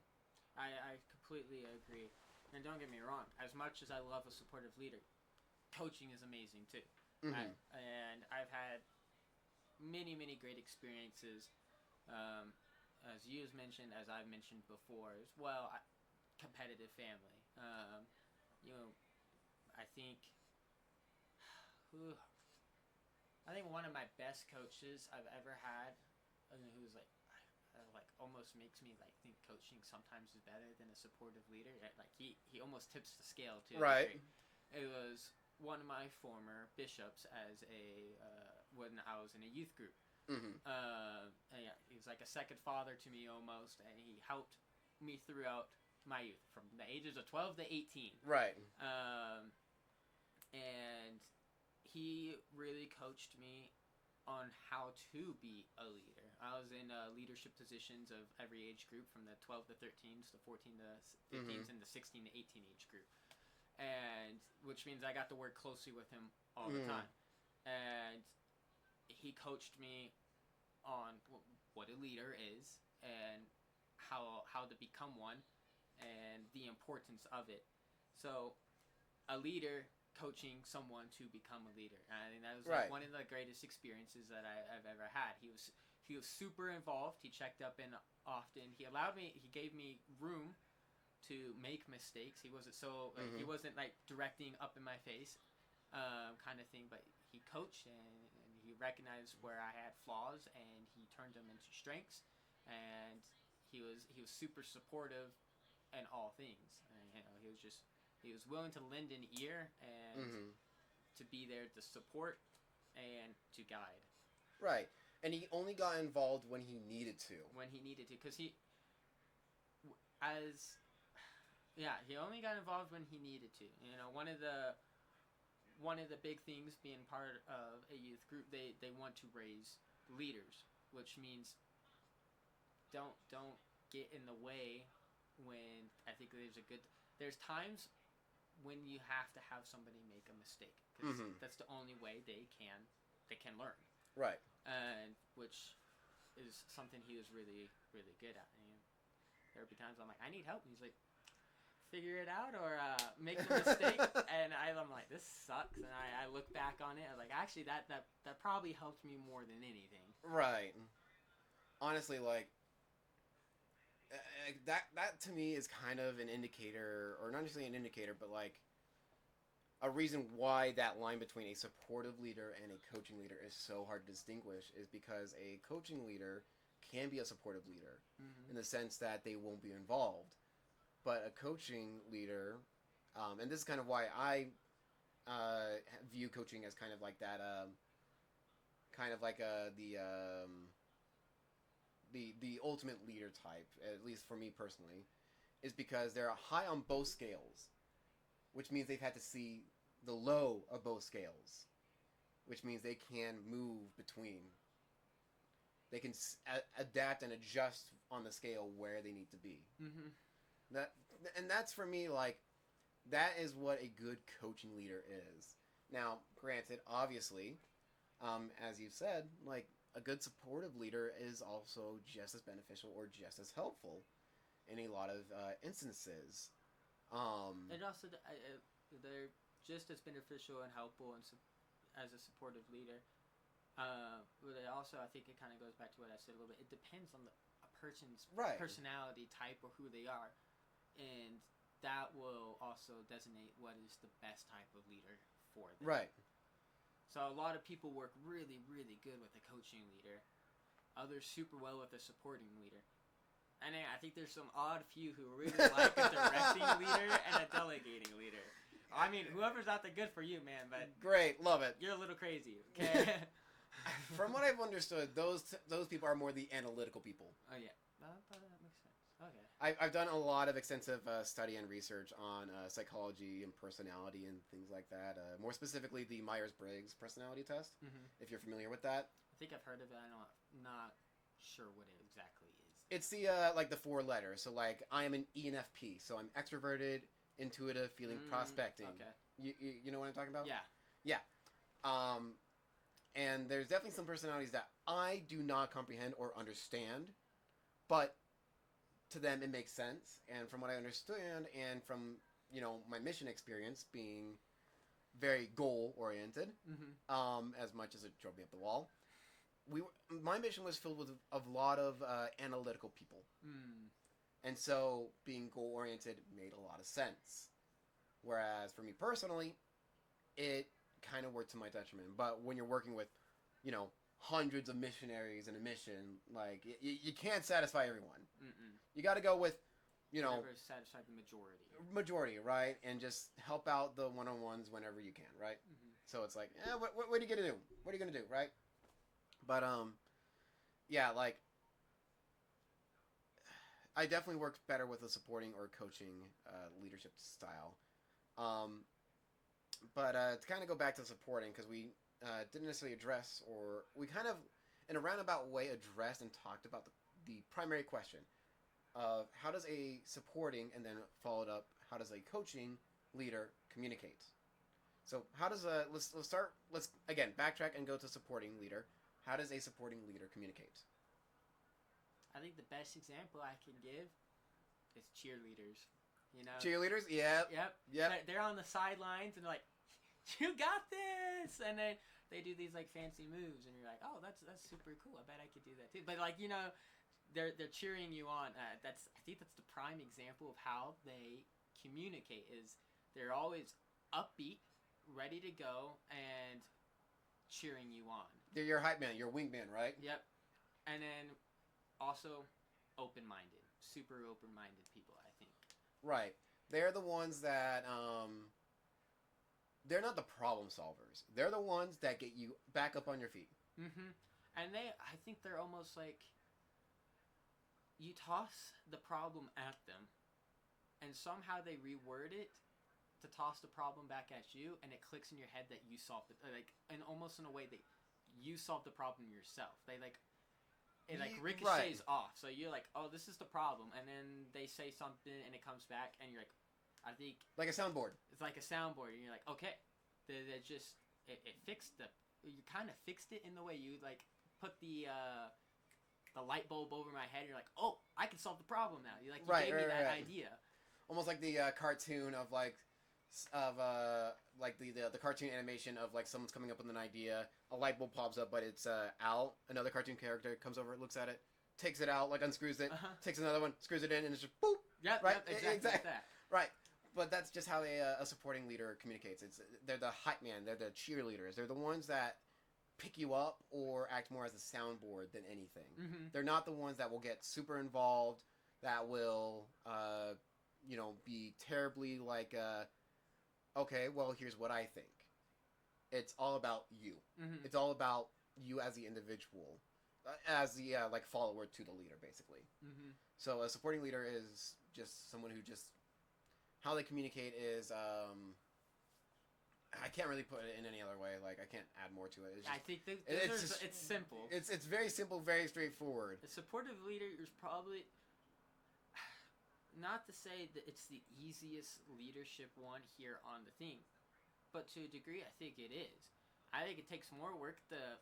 I completely agree. And don't get me wrong, as much as I love a supportive leader, coaching is amazing too. Mm-hmm. And I've had many, many great experiences, as you've mentioned, as I've mentioned before as well. Competitive family. You know, I think one of my best coaches I've ever had, who's like almost makes me like think coaching sometimes is better than a supportive leader. Like he almost tips the scale too. Right. It was one of my former bishops as when I was in a youth group. Mm-hmm. And yeah, he was like a second father to me almost, and he helped me throughout my youth from the ages of 12 to 18. Right. And he really coached me on how to be a leader. I was in leadership positions of every age group, from the 12 to 13s to 14 to 15s, and the 16 to 18 age group. And which means I got to work closely with him all the time. And he coached me on what a leader is and how to become one, and the importance of it. So, a leader coaching someone to become a leader. I think that was like one of the greatest experiences that I've ever had. He was super involved. He checked up in often. He gave me room to make mistakes. He wasn't he wasn't like directing up in my face, kind of thing. But he coached, and he recognized where I had flaws, and he turned them into strengths. And he was super supportive in all things. And, you know, he was willing to lend an ear and to be there to support and to guide. Right. And he only got involved when he needed to. Because he only got involved when he needed to. You know, one of the big things being part of a youth group, they want to raise leaders, which means don't get in the way when I think there's times when you have to have somebody make a mistake, because that's the only way they can learn. Right. And which is something he was really, really good at. And there would be times I'm like, I need help. And he's like, figure it out or make the mistake. And I'm like, this sucks. And I look back on it. I'm like, actually, that probably helped me more than anything. Right. Honestly, like, that to me is kind of an indicator, or not necessarily an indicator, but like a reason why that line between a supportive leader and a coaching leader is so hard to distinguish is because a coaching leader can be a supportive leader in the sense that they won't be involved. But a coaching leader, and this is kind of why I view coaching as kind of like that, the ultimate leader type, at least for me personally, is because they're high on both scales, which means they've had to see the low of both scales, which means they can move between. They can adapt and adjust on the scale where they need to be. That's for me, like, that is what a good coaching leader is. Now, granted, obviously, as you've said, like, a good supportive leader is also just as beneficial or just as helpful in a lot of instances. And also, they're just as beneficial and helpful as a supportive leader. But also, I think it kind of goes back to what I said a little bit. It depends on a person's personality type or who they are. And that will also designate what is the best type of leader for them. Right. So a lot of people work really, really good with a coaching leader. others super well with a supporting leader. And I think there's some odd few who really like a directing leader and a delegating leader. I mean, whoever's out there, good for you, man. But great, love it. You're a little crazy, okay? From what I've understood, those people are more the analytical people. Oh yeah, that makes sense. Okay. I've done a lot of extensive study and research on psychology and personality and things like that. More specifically, the Myers-Briggs personality test. Mm-hmm. If you're familiar with that, I think I've heard of it. I'm not sure what it exactly is. it's the like the 4 letters. So like I am an ENFP, so I'm extroverted, intuitive, feeling, prospecting. Okay. You know what I'm talking about? Yeah. And there's definitely some personalities that I do not comprehend or understand, but to them it makes sense. And from what I understand, and from my mission experience being very goal oriented, as much as it drove me up the wall, my mission was filled with a lot of analytical people, and so being goal oriented made a lot of sense. Whereas for me personally, it kind of worked to my detriment. But when you're working with, hundreds of missionaries in a mission, like you can't satisfy everyone. You got to go with, Never satisfy the majority, right? And just help out the one-on-ones whenever you can, right? So it's like, what are you gonna do? What are you gonna do, right? But yeah, like I definitely work better with a supporting or coaching leadership style. But to kind of go back to supporting, because we didn't necessarily address, or we kind of, in a roundabout way, addressed and talked about the primary question of how does a supporting, and then followed up, how does a coaching leader communicate? So how does let's again backtrack and go to supporting leader. How does a supporting leader communicate? I think the best example I can give is cheerleaders. Cheerleaders, yeah. Yep. They're on the sidelines and they're like, "You got this!" And then they do these like fancy moves, and you're like, "Oh, that's super cool. I bet I could do that too." But like they're cheering you on. I think that's the prime example of how they communicate. Is they're always upbeat, ready to go, and cheering you on. They're your hype man, your wingman, right? Yep. And then also open-minded, super open-minded people, I think. Right. They're the ones that they're not the problem solvers. They're the ones that get you back up on your feet. And I think they're almost like, you toss the problem at them, and somehow they reword it to toss the problem back at you, and it clicks in your head that you solved it, and almost in a way that you solved the problem yourself. It ricochets off. So you're like, oh, this is the problem, and then they say something, and it comes back, and you're like, I think like a soundboard. It's like a soundboard, and you're like, okay, it fixed you kind of fixed it in the way you like put the light bulb over my head. And you're like, oh, I can solve the problem now. You gave me that idea. Almost like the cartoon of the cartoon animation of like someone's coming up with an idea, a light bulb pops up, but it's Al, another cartoon character, comes over, looks at it, takes it out, like unscrews it, takes another one, screws it in, and it's just boop. Yeah, right, exactly like that. Right, but that's just how a supporting leader communicates. They're the hype man, they're the cheerleaders, they're the ones that pick you up or act more as a soundboard than anything. They're not the ones that will get super involved, that will be terribly like okay, well, here's what I think. It's all about you. It's all about you as the individual, as the follower to the leader, basically. So a supporting leader is just someone who just, how they communicate is, I can't really put it in any other way. Like, I can't add more to it. It's just, I think it's simple. It's very simple, very straightforward. A supportive leader is probably, not to say that it's the easiest leadership one here on the thing, but to a degree, I think it is. I think it takes more work to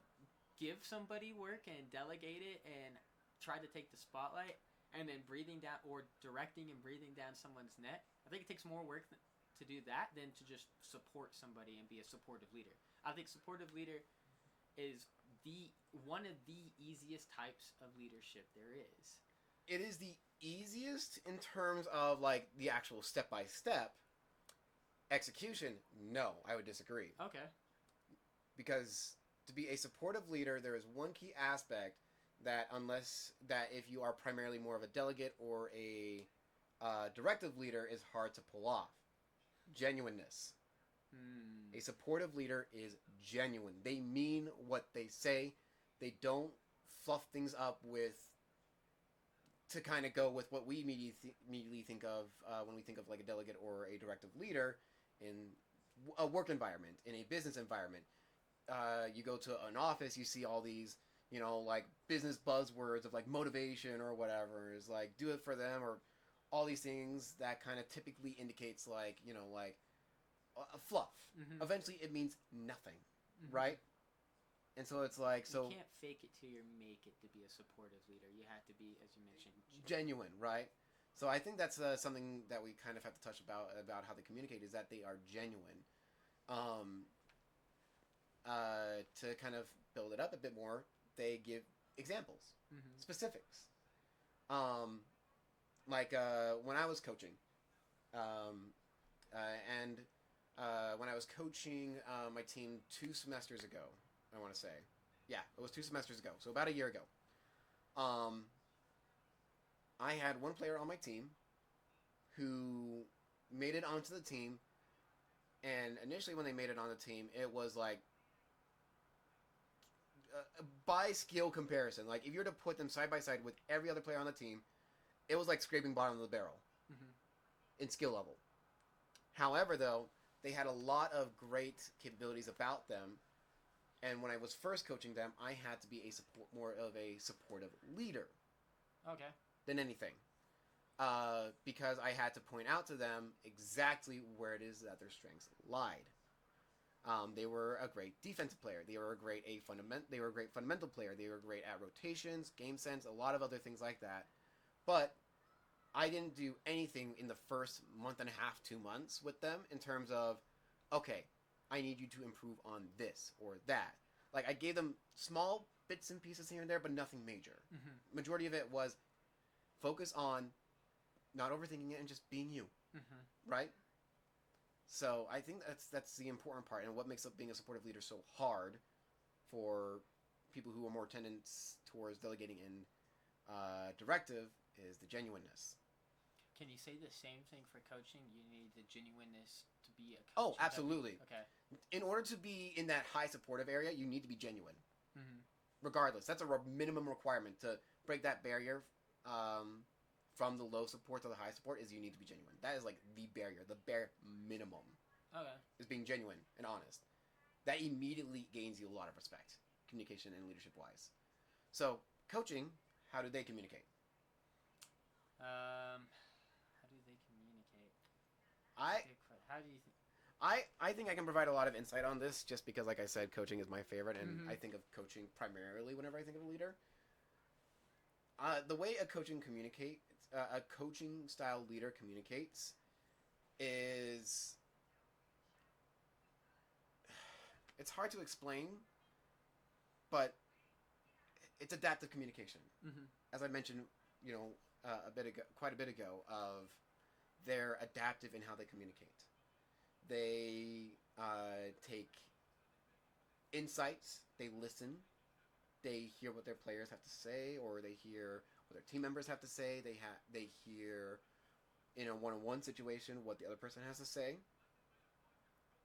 give somebody work and delegate it and try to take the spotlight, and then breathing down or directing and breathing down someone's neck. I think it takes more work to do that than to just support somebody and be a supportive leader. I think supportive leader is one of the easiest types of leadership there is. It is the easiest in terms of like the actual step-by-step execution. No, I would disagree. Okay. Because to be a supportive leader, there is one key aspect that if you are primarily more of a delegate or a directive leader is hard to pull off. Genuineness. A supportive leader is genuine. They mean what they say. They don't fluff things up to kind of go with what we immediately think of when we think of like a delegate or a directive leader in a work environment, in a business environment. You go to an office, you see all these, like business buzzwords of like motivation or whatever. Is like do it for them or all these things that kind of typically indicates like, like a fluff. Mm-hmm. Eventually it means nothing, right? And so it's like, you can't fake it till you make it to be a supportive leader. You have to be, as you mentioned, genuine, right? So I think that's something that we kind of have to touch about how they communicate, is that they are genuine. To kind of build it up a bit more, they give examples, specifics. Like when I was coaching, and when I was coaching my team 2 semesters ago, I want to say. Yeah, it was 2 semesters ago, so about a year ago. I had one player on my team who made it onto the team, and initially when they made it on the team, it was like by skill comparison. Like if you were to put them side by side with every other player on the team, it was like scraping bottom of the barrel in skill level. However, though, they had a lot of great capabilities about them. And when I was first coaching them, I had to be more of a supportive leader. Okay. Than anything. Because I had to point out to them exactly where it is that their strengths lied. They were a great defensive player. They were a great fundamental player. They were great at rotations, game sense, a lot of other things like that. But I didn't do anything in the first month and a half, 2 months with them in terms of, okay, I need you to improve on this or that. Like, I gave them small bits and pieces here and there, but nothing major. Majority of it was focus on not overthinking it and just being you. Right? So I think that's the important part, and what makes being a supportive leader so hard for people who are more tendance towards delegating and directive is the genuineness. Can you say the same thing for coaching? You need the genuineness to be a coach. Oh, absolutely. Okay. In order to be in that high supportive area, you need to be genuine. Regardless, that's a minimum requirement to break that barrier from the low support to the high support. Is you need to be genuine. That is like the barrier, the bare minimum. Okay. Is being genuine and honest. That immediately gains you a lot of respect, communication and leadership wise. So, coaching, how do they communicate? How do they communicate? How do you think? I think I can provide a lot of insight on this just because, like I said, coaching is my favorite, and I think of coaching primarily whenever I think of a leader. The way a coaching style leader communicates is, it's hard to explain, but it's adaptive communication. As I mentioned, quite a bit ago, of they're adaptive in how they communicate. They take insights, they listen, they hear what their players have to say, or they hear what their team members have to say. They hear in a one-on-one situation what the other person has to say.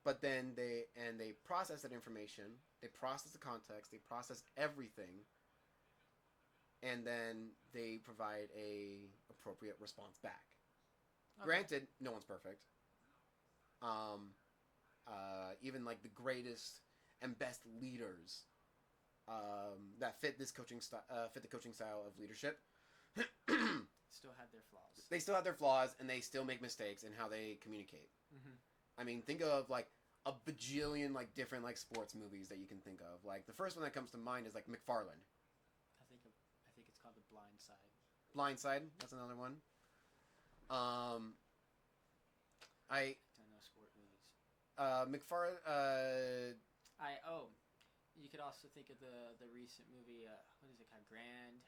But then they process that information, they process the context, they process everything, and then they provide a appropriate response back. Okay. Granted, no one's perfect. Even like the greatest and best leaders that fit this coaching fit the coaching style of leadership still have their flaws. They still have their flaws, and they still make mistakes in how they communicate. I mean, think of like a bajillion like different like sports movies that you can think of. Like the first one that comes to mind is like McFarlane. I think it's called The Blind Side. Blind Side. That's another one. I don't know sport movies. You could also think of the recent movie. What is it called? Gran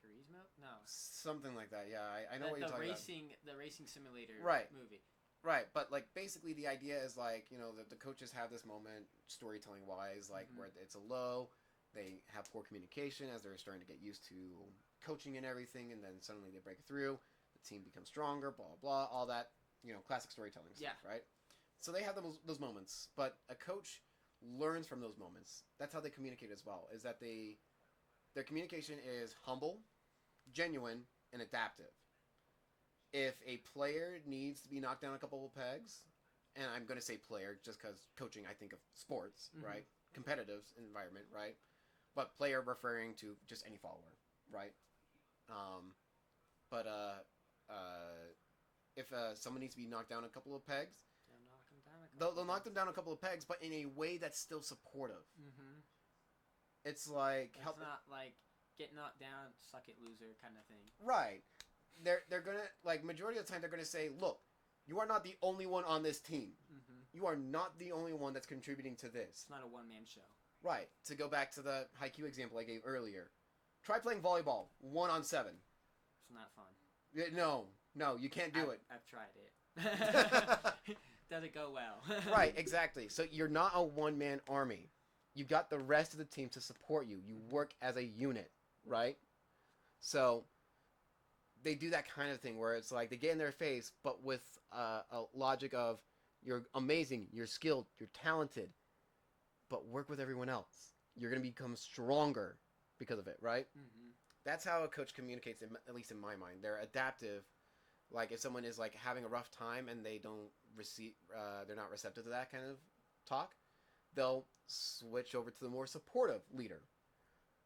Turismo? No. Something like that. Yeah, I know what you're talking about. The racing simulator movie. Right, but like basically the idea is like, the coaches have this moment storytelling wise, like where it's a low, they have poor communication as they're starting to get used to coaching and everything, and then suddenly they break through. The team becomes stronger. Blah blah blah. All that, classic storytelling stuff, right? So they have those moments, but a coach learns from those moments. That's how they communicate as well. Is that their communication is humble, genuine, and adaptive. If a player needs to be knocked down a couple of pegs, and I'm going to say player just because coaching, I think of sports, right? Competitive environment, right? But player referring to just any follower, right? But if someone needs to be knocked down a couple of pegs, they'll knock them down a couple of pegs, but in a way that's still supportive. It's like it's not like get knocked down, suck it, loser kind of thing. Right. They're gonna, like, majority of the time they're gonna say, look, you are not the only one on this team. You are not the only one that's contributing to this. It's not a one-man show. Right. To go back to the Haikyuu example I gave earlier, try playing volleyball 1-on-7. It's not fun. No, you can't do it. I've tried it. Doesn't go well. Right, exactly. So you're not a one-man army. You got the rest of the team to support you. You work as a unit, right? So they do that kind of thing where it's like they get in their face, but with a logic of you're amazing, you're skilled, you're talented, but work with everyone else. You're going to become stronger because of it, right? That's how a coach communicates, at least in my mind. They're adaptive. Like if someone is like having a rough time and they don't they're not receptive to that kind of talk, they'll switch over to the more supportive leader.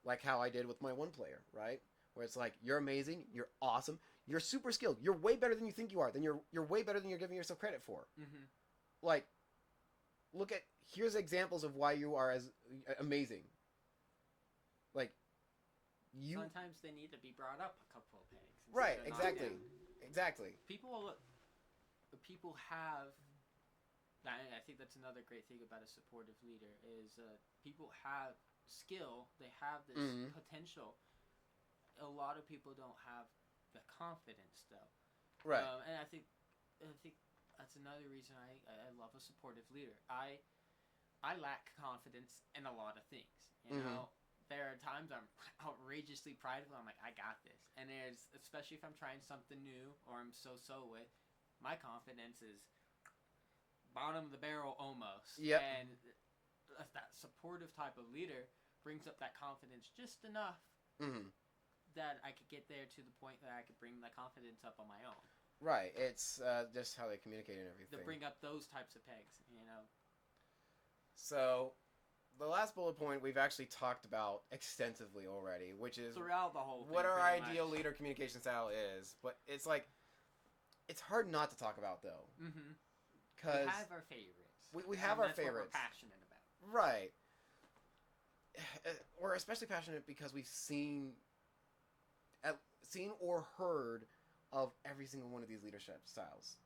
Like how I did with my one player, right? Where it's like, you're amazing, you're awesome, you're super skilled, you're way better than you think you are, you're way better than you're giving yourself credit for. Like, here's examples of why you are as amazing. Like, sometimes they need to be brought up a couple of pegs. Right, exactly. People have, I think that's another great thing about a supportive leader is people have skill, they have this potential. A lot of people don't have the confidence though. Right. And I think that's another reason I love a supportive leader. I lack confidence in a lot of things. You know, there are times I'm outrageously prideful. I'm like, I got this. And there's, especially if I'm trying something new or I'm so with, my confidence is bottom of the barrel almost. Yep. And that supportive type of leader brings up that confidence just enough that I could get there to the point that I could bring the confidence up on my own. Right. It's just how they communicate and everything. To bring up those types of pegs, you know. So, the last bullet point we've actually talked about extensively already, which is throughout the whole thing, what our ideal leader communication style is. But it's like, it's hard not to talk about though. Because we have our favorites. We have our favorites. What we're passionate about. Right. We're especially passionate because we've seen or heard of every single one of these leadership styles.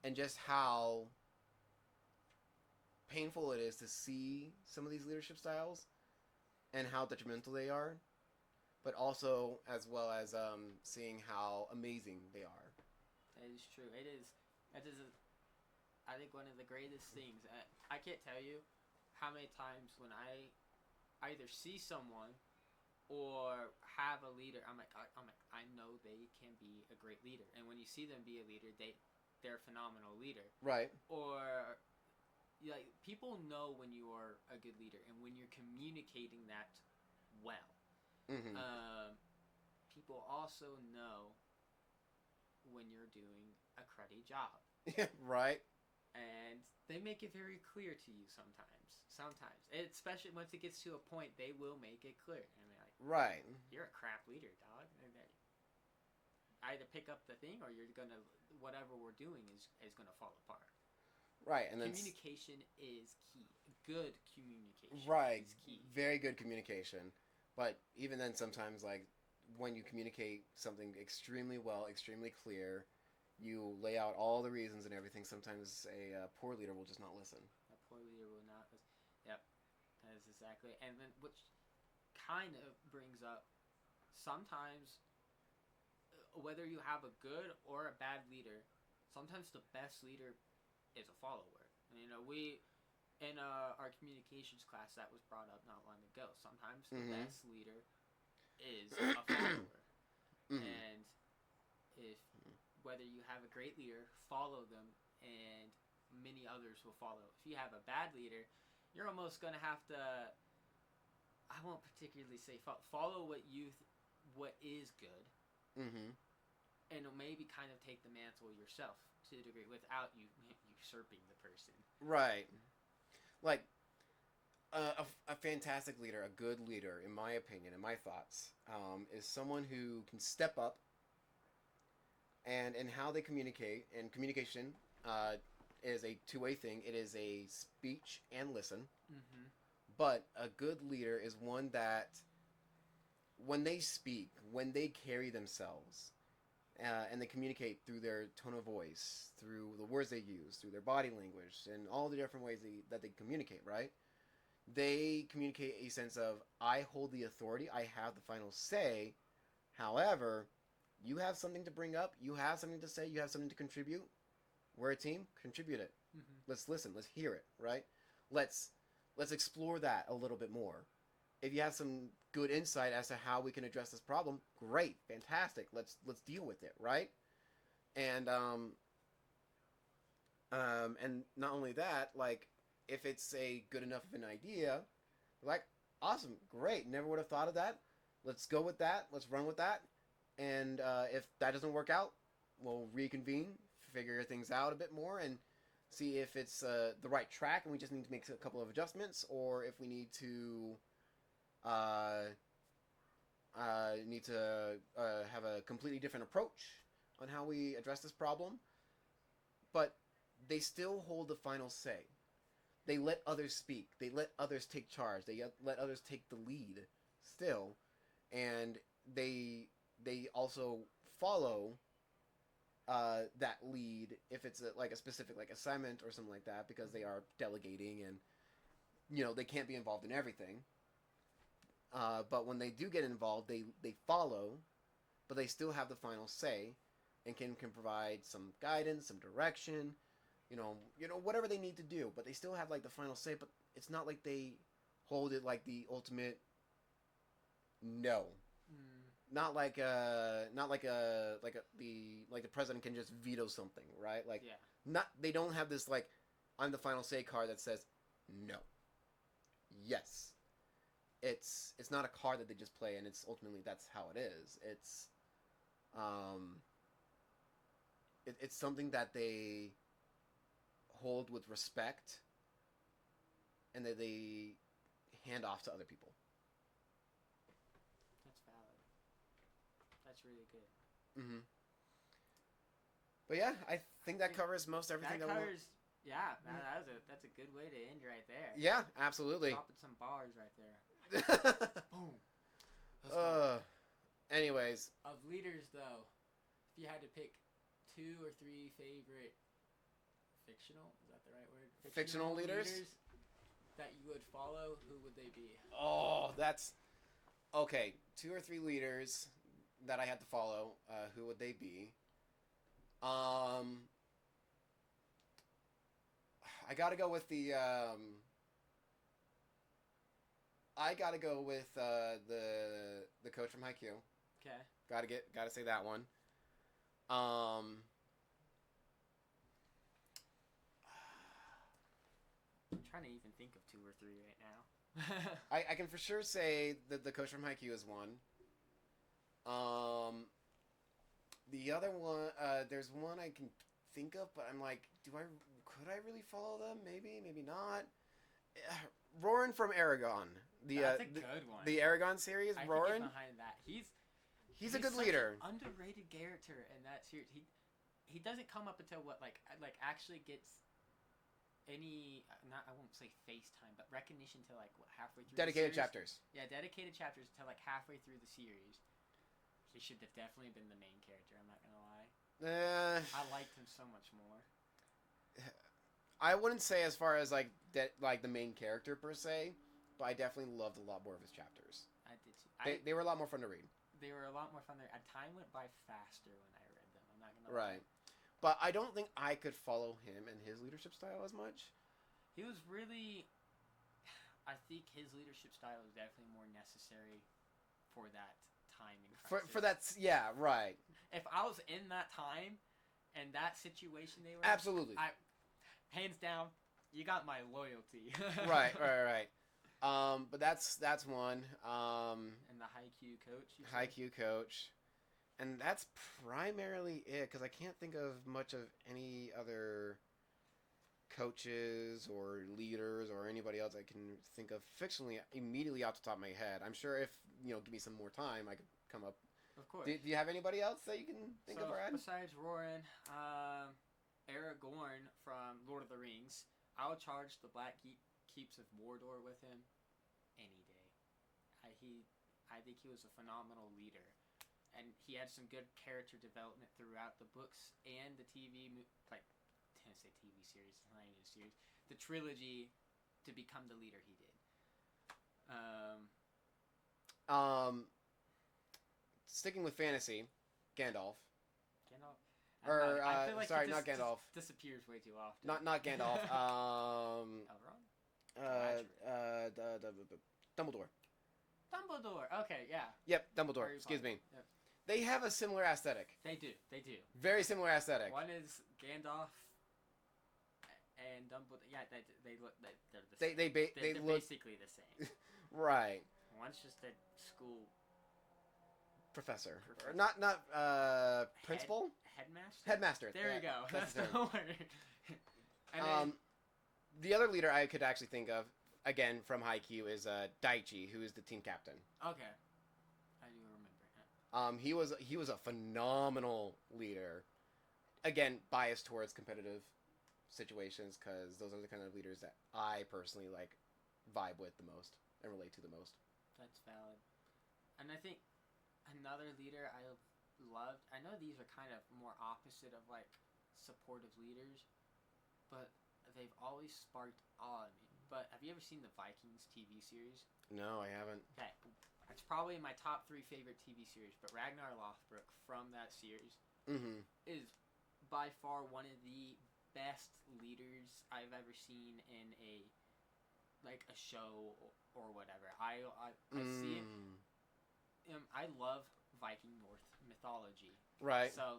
And just how painful it is to see some of these leadership styles and how detrimental they are, but also as well as seeing how amazing they are. That is true. It is. That is, I think, one of the greatest things. I can't tell you how many times when I either see someone or have a leader, I'm like, I know they can be a great leader. And when you see them be a leader, they're a phenomenal leader. Right. Or like people know when you are a good leader and when you're communicating that well. People also know when you're doing a cruddy job. Right. And they make it very clear to you sometimes. Especially once it gets to a point, they will make it clear. I mean, like, right. You're a crap leader, dog. Either pick up the thing or you're gonna, whatever we're doing is gonna fall apart. Right, and then communication is key. Good communication is key. Very good communication. But even then, sometimes, like, when you communicate something extremely well, extremely clear, you lay out all the reasons and everything, sometimes a poor leader will just not listen. A poor leader will not listen. Yep. That is exactly. And then, which kind of brings up, sometimes, whether you have a good or a bad leader, sometimes the best leader is a follower. You know, we in our communications class that was brought up not long ago. Sometimes times the Mhm. best leader is a follower. Mhm. And if whether you have a great leader, follow them, and many others will follow. If you have a bad leader, you're almost gonna have to. I won't particularly say follow what is good, Mhm. and maybe kind of take the mantle yourself to a degree without you usurping the person. Right. Like a fantastic leader, a good leader, in my opinion, in my thoughts, is someone who can step up and in how they communicate. And communication is a two-way thing. It is a speech and listen. Mm-hmm. But a good leader is one that, when they speak, when they carry themselves, and they communicate through their tone of voice, through the words they use, through their body language, and all the different ways that they communicate, right? They communicate a sense of, I hold the authority, I have the final say. However, you have something to bring up, you have something to say, you have something to contribute. We're a team, contribute it. Mm-hmm. Let's listen, let's hear it, right? Let's let's explore that a little bit more. If you have some good insight as to how we can address this problem, great, fantastic. Let's deal with it, right? And and not only that, like, if it's a good enough of an idea, like, awesome, great, never would have thought of that. Let's go with that. Let's run with that. And if that doesn't work out, we'll reconvene, figure things out a bit more, and see if it's the right track, and we just need to make a couple of adjustments, or if we uh, need to have a completely different approach on how we address this problem. But they still hold the final say. They let others speak. They let others take charge. They let others take the lead still, and they also follow that lead if it's like a specific like assignment or something like that, because they are delegating, and they can't be involved in everything. But when they do get involved, they follow, but they still have the final say, and can provide some guidance, some direction, whatever they need to do. But they still have like the final say. But it's not like they hold it like the ultimate no. Mm. Not like the president can just veto something, right? Like, Yeah. not they don't have this like, I'm the final say card that says no, yes. It's not a card that they just play, and it's ultimately that's how it is. Um it's something that they hold with respect, and that they hand off to other people. That's valid. That's really good. Mm-hmm. But yeah, I think that covers most everything That that we want. covers. Yeah, that's a good way to end right there. Yeah, absolutely. Dropping some bars right there. Boom. Let's go. Anyways, Of leaders, though, if you had to pick 2 or 3 favorite fictional, is that the right word? Fictional leaders that you would follow, who would they be? Oh, that's okay. 2 or 3 leaders that I had to follow. Who would they be? I gotta go with the. I gotta go with the coach from Haikyuu. Okay. Gotta say that one. Um. I'm trying to even think of 2 or 3 right now. I can for sure say that the coach from Haikyuu is one. The other one, there's one I can think of, but I'm like, could I really follow them? Maybe, maybe not. Roran from Aragon. That's a good one. The Aragon series, I Roran. can get behind that. He's a good leader. An underrated character in that series. He doesn't come up until actually gets any I won't say FaceTime, but recognition till halfway through. Dedicated the series. chapters. Yeah, dedicated chapters till halfway through the series. He should have definitely been the main character. I'm not gonna lie. I liked him so much more. I wouldn't say as far as like the main character per se, but I definitely loved a lot more of his chapters. I did too. They were a lot more fun to read. They were a lot more fun. Time went by faster when I read them. I'm not gonna lie. Right. But I don't think I could follow him and his leadership style as much. He was really. I think his leadership style is definitely more necessary for that time in For crisis. yeah, right. If I was in that time and that situation they were Absolutely. in, hands down, you got my loyalty. Right. But that's one. And the high Q coach. High Q coach, and that's primarily it because I can't think of much of any other coaches or leaders or anybody else I can think of fictionally immediately off the top of my head. I'm sure if give me some more time, I could come up. Of course. Do you have anybody else that you can think of, Brad? Besides Roran, Aragorn from Lord of the Rings, I'll charge the Black Keeps of Mordor with him any day. I think he was a phenomenal leader, and he had some good character development throughout the books and the TV I didn't say TV series, it's not even a series, the trilogy to become the leader he did. Sticking with fantasy, Gandalf. I feel like sorry, he not Gandalf. Disappears way too often. Not Gandalf. Elrond? Dumbledore. Dumbledore. Okay, yeah. Yep, Dumbledore. Harry Excuse Potter. me. Yep. They have a similar aesthetic. They do. Very similar aesthetic. One is Gandalf and Dumbledore. Yeah, they look. They're the same. They're They're look basically the same. right. One's just a school Professor. Or not principal. Headmaster. Headmaster. There you go. That's the word. And then, the other leader I could actually think of, again from Haikyuu, is Daichi, who is the team captain. Okay, I do remember. He was a phenomenal leader. Again, biased towards competitive situations because those are the kind of leaders that I personally vibe with the most and relate to the most. That's valid. And I think another leader I loved. I know these are kind of more opposite of supportive leaders, but they've always sparked awe in me. But have you ever seen the Vikings TV series? No, I haven't. Okay, it's probably my top 3 favorite TV series. But Ragnar Lothbrok from that series is by far one of the best leaders I've ever seen in a show or whatever. I see it. I love Viking North mythology. Right. So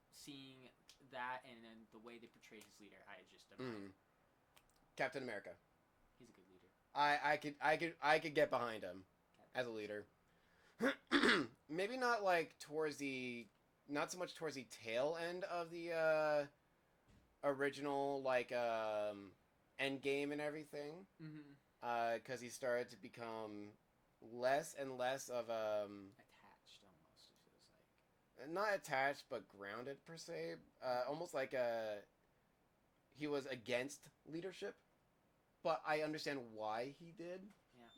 seeing that and then the way they portray his leader, I just admire. Captain America. He's a good leader. I could get behind him as a leader. Maybe not not so much towards the tail end of the original end game and everything. Because he started to become less and less of attached almost, it feels like. Not attached but grounded per se. Almost like he was against leadership, but I understand why he did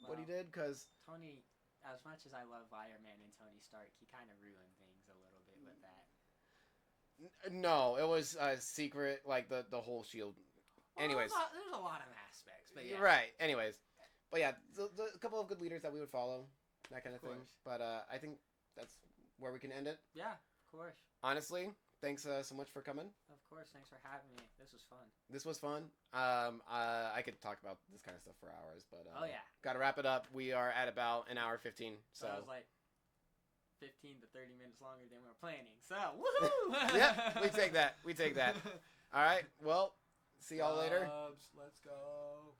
what he did, because Tony, as much as I love Iron Man and Tony Stark, he kind of ruined things a little bit with that. No, it was secret, the whole shield. Anyways, there's a lot of aspects, but yeah. Right. Anyways, but yeah, a couple of good leaders that we would follow, that kind of thing. But I think that's where we can end it. Yeah, of course. Honestly, thanks so much for coming. Of course, thanks for having me. This was fun. This was fun. I could talk about this kind of stuff for hours, but oh yeah, gotta wrap it up. We are at about an hour 15. So that was 15 to 30 minutes longer than we were planning. So woohoo! Yeah, we take that. All right. Well, see y'all later. Let's go.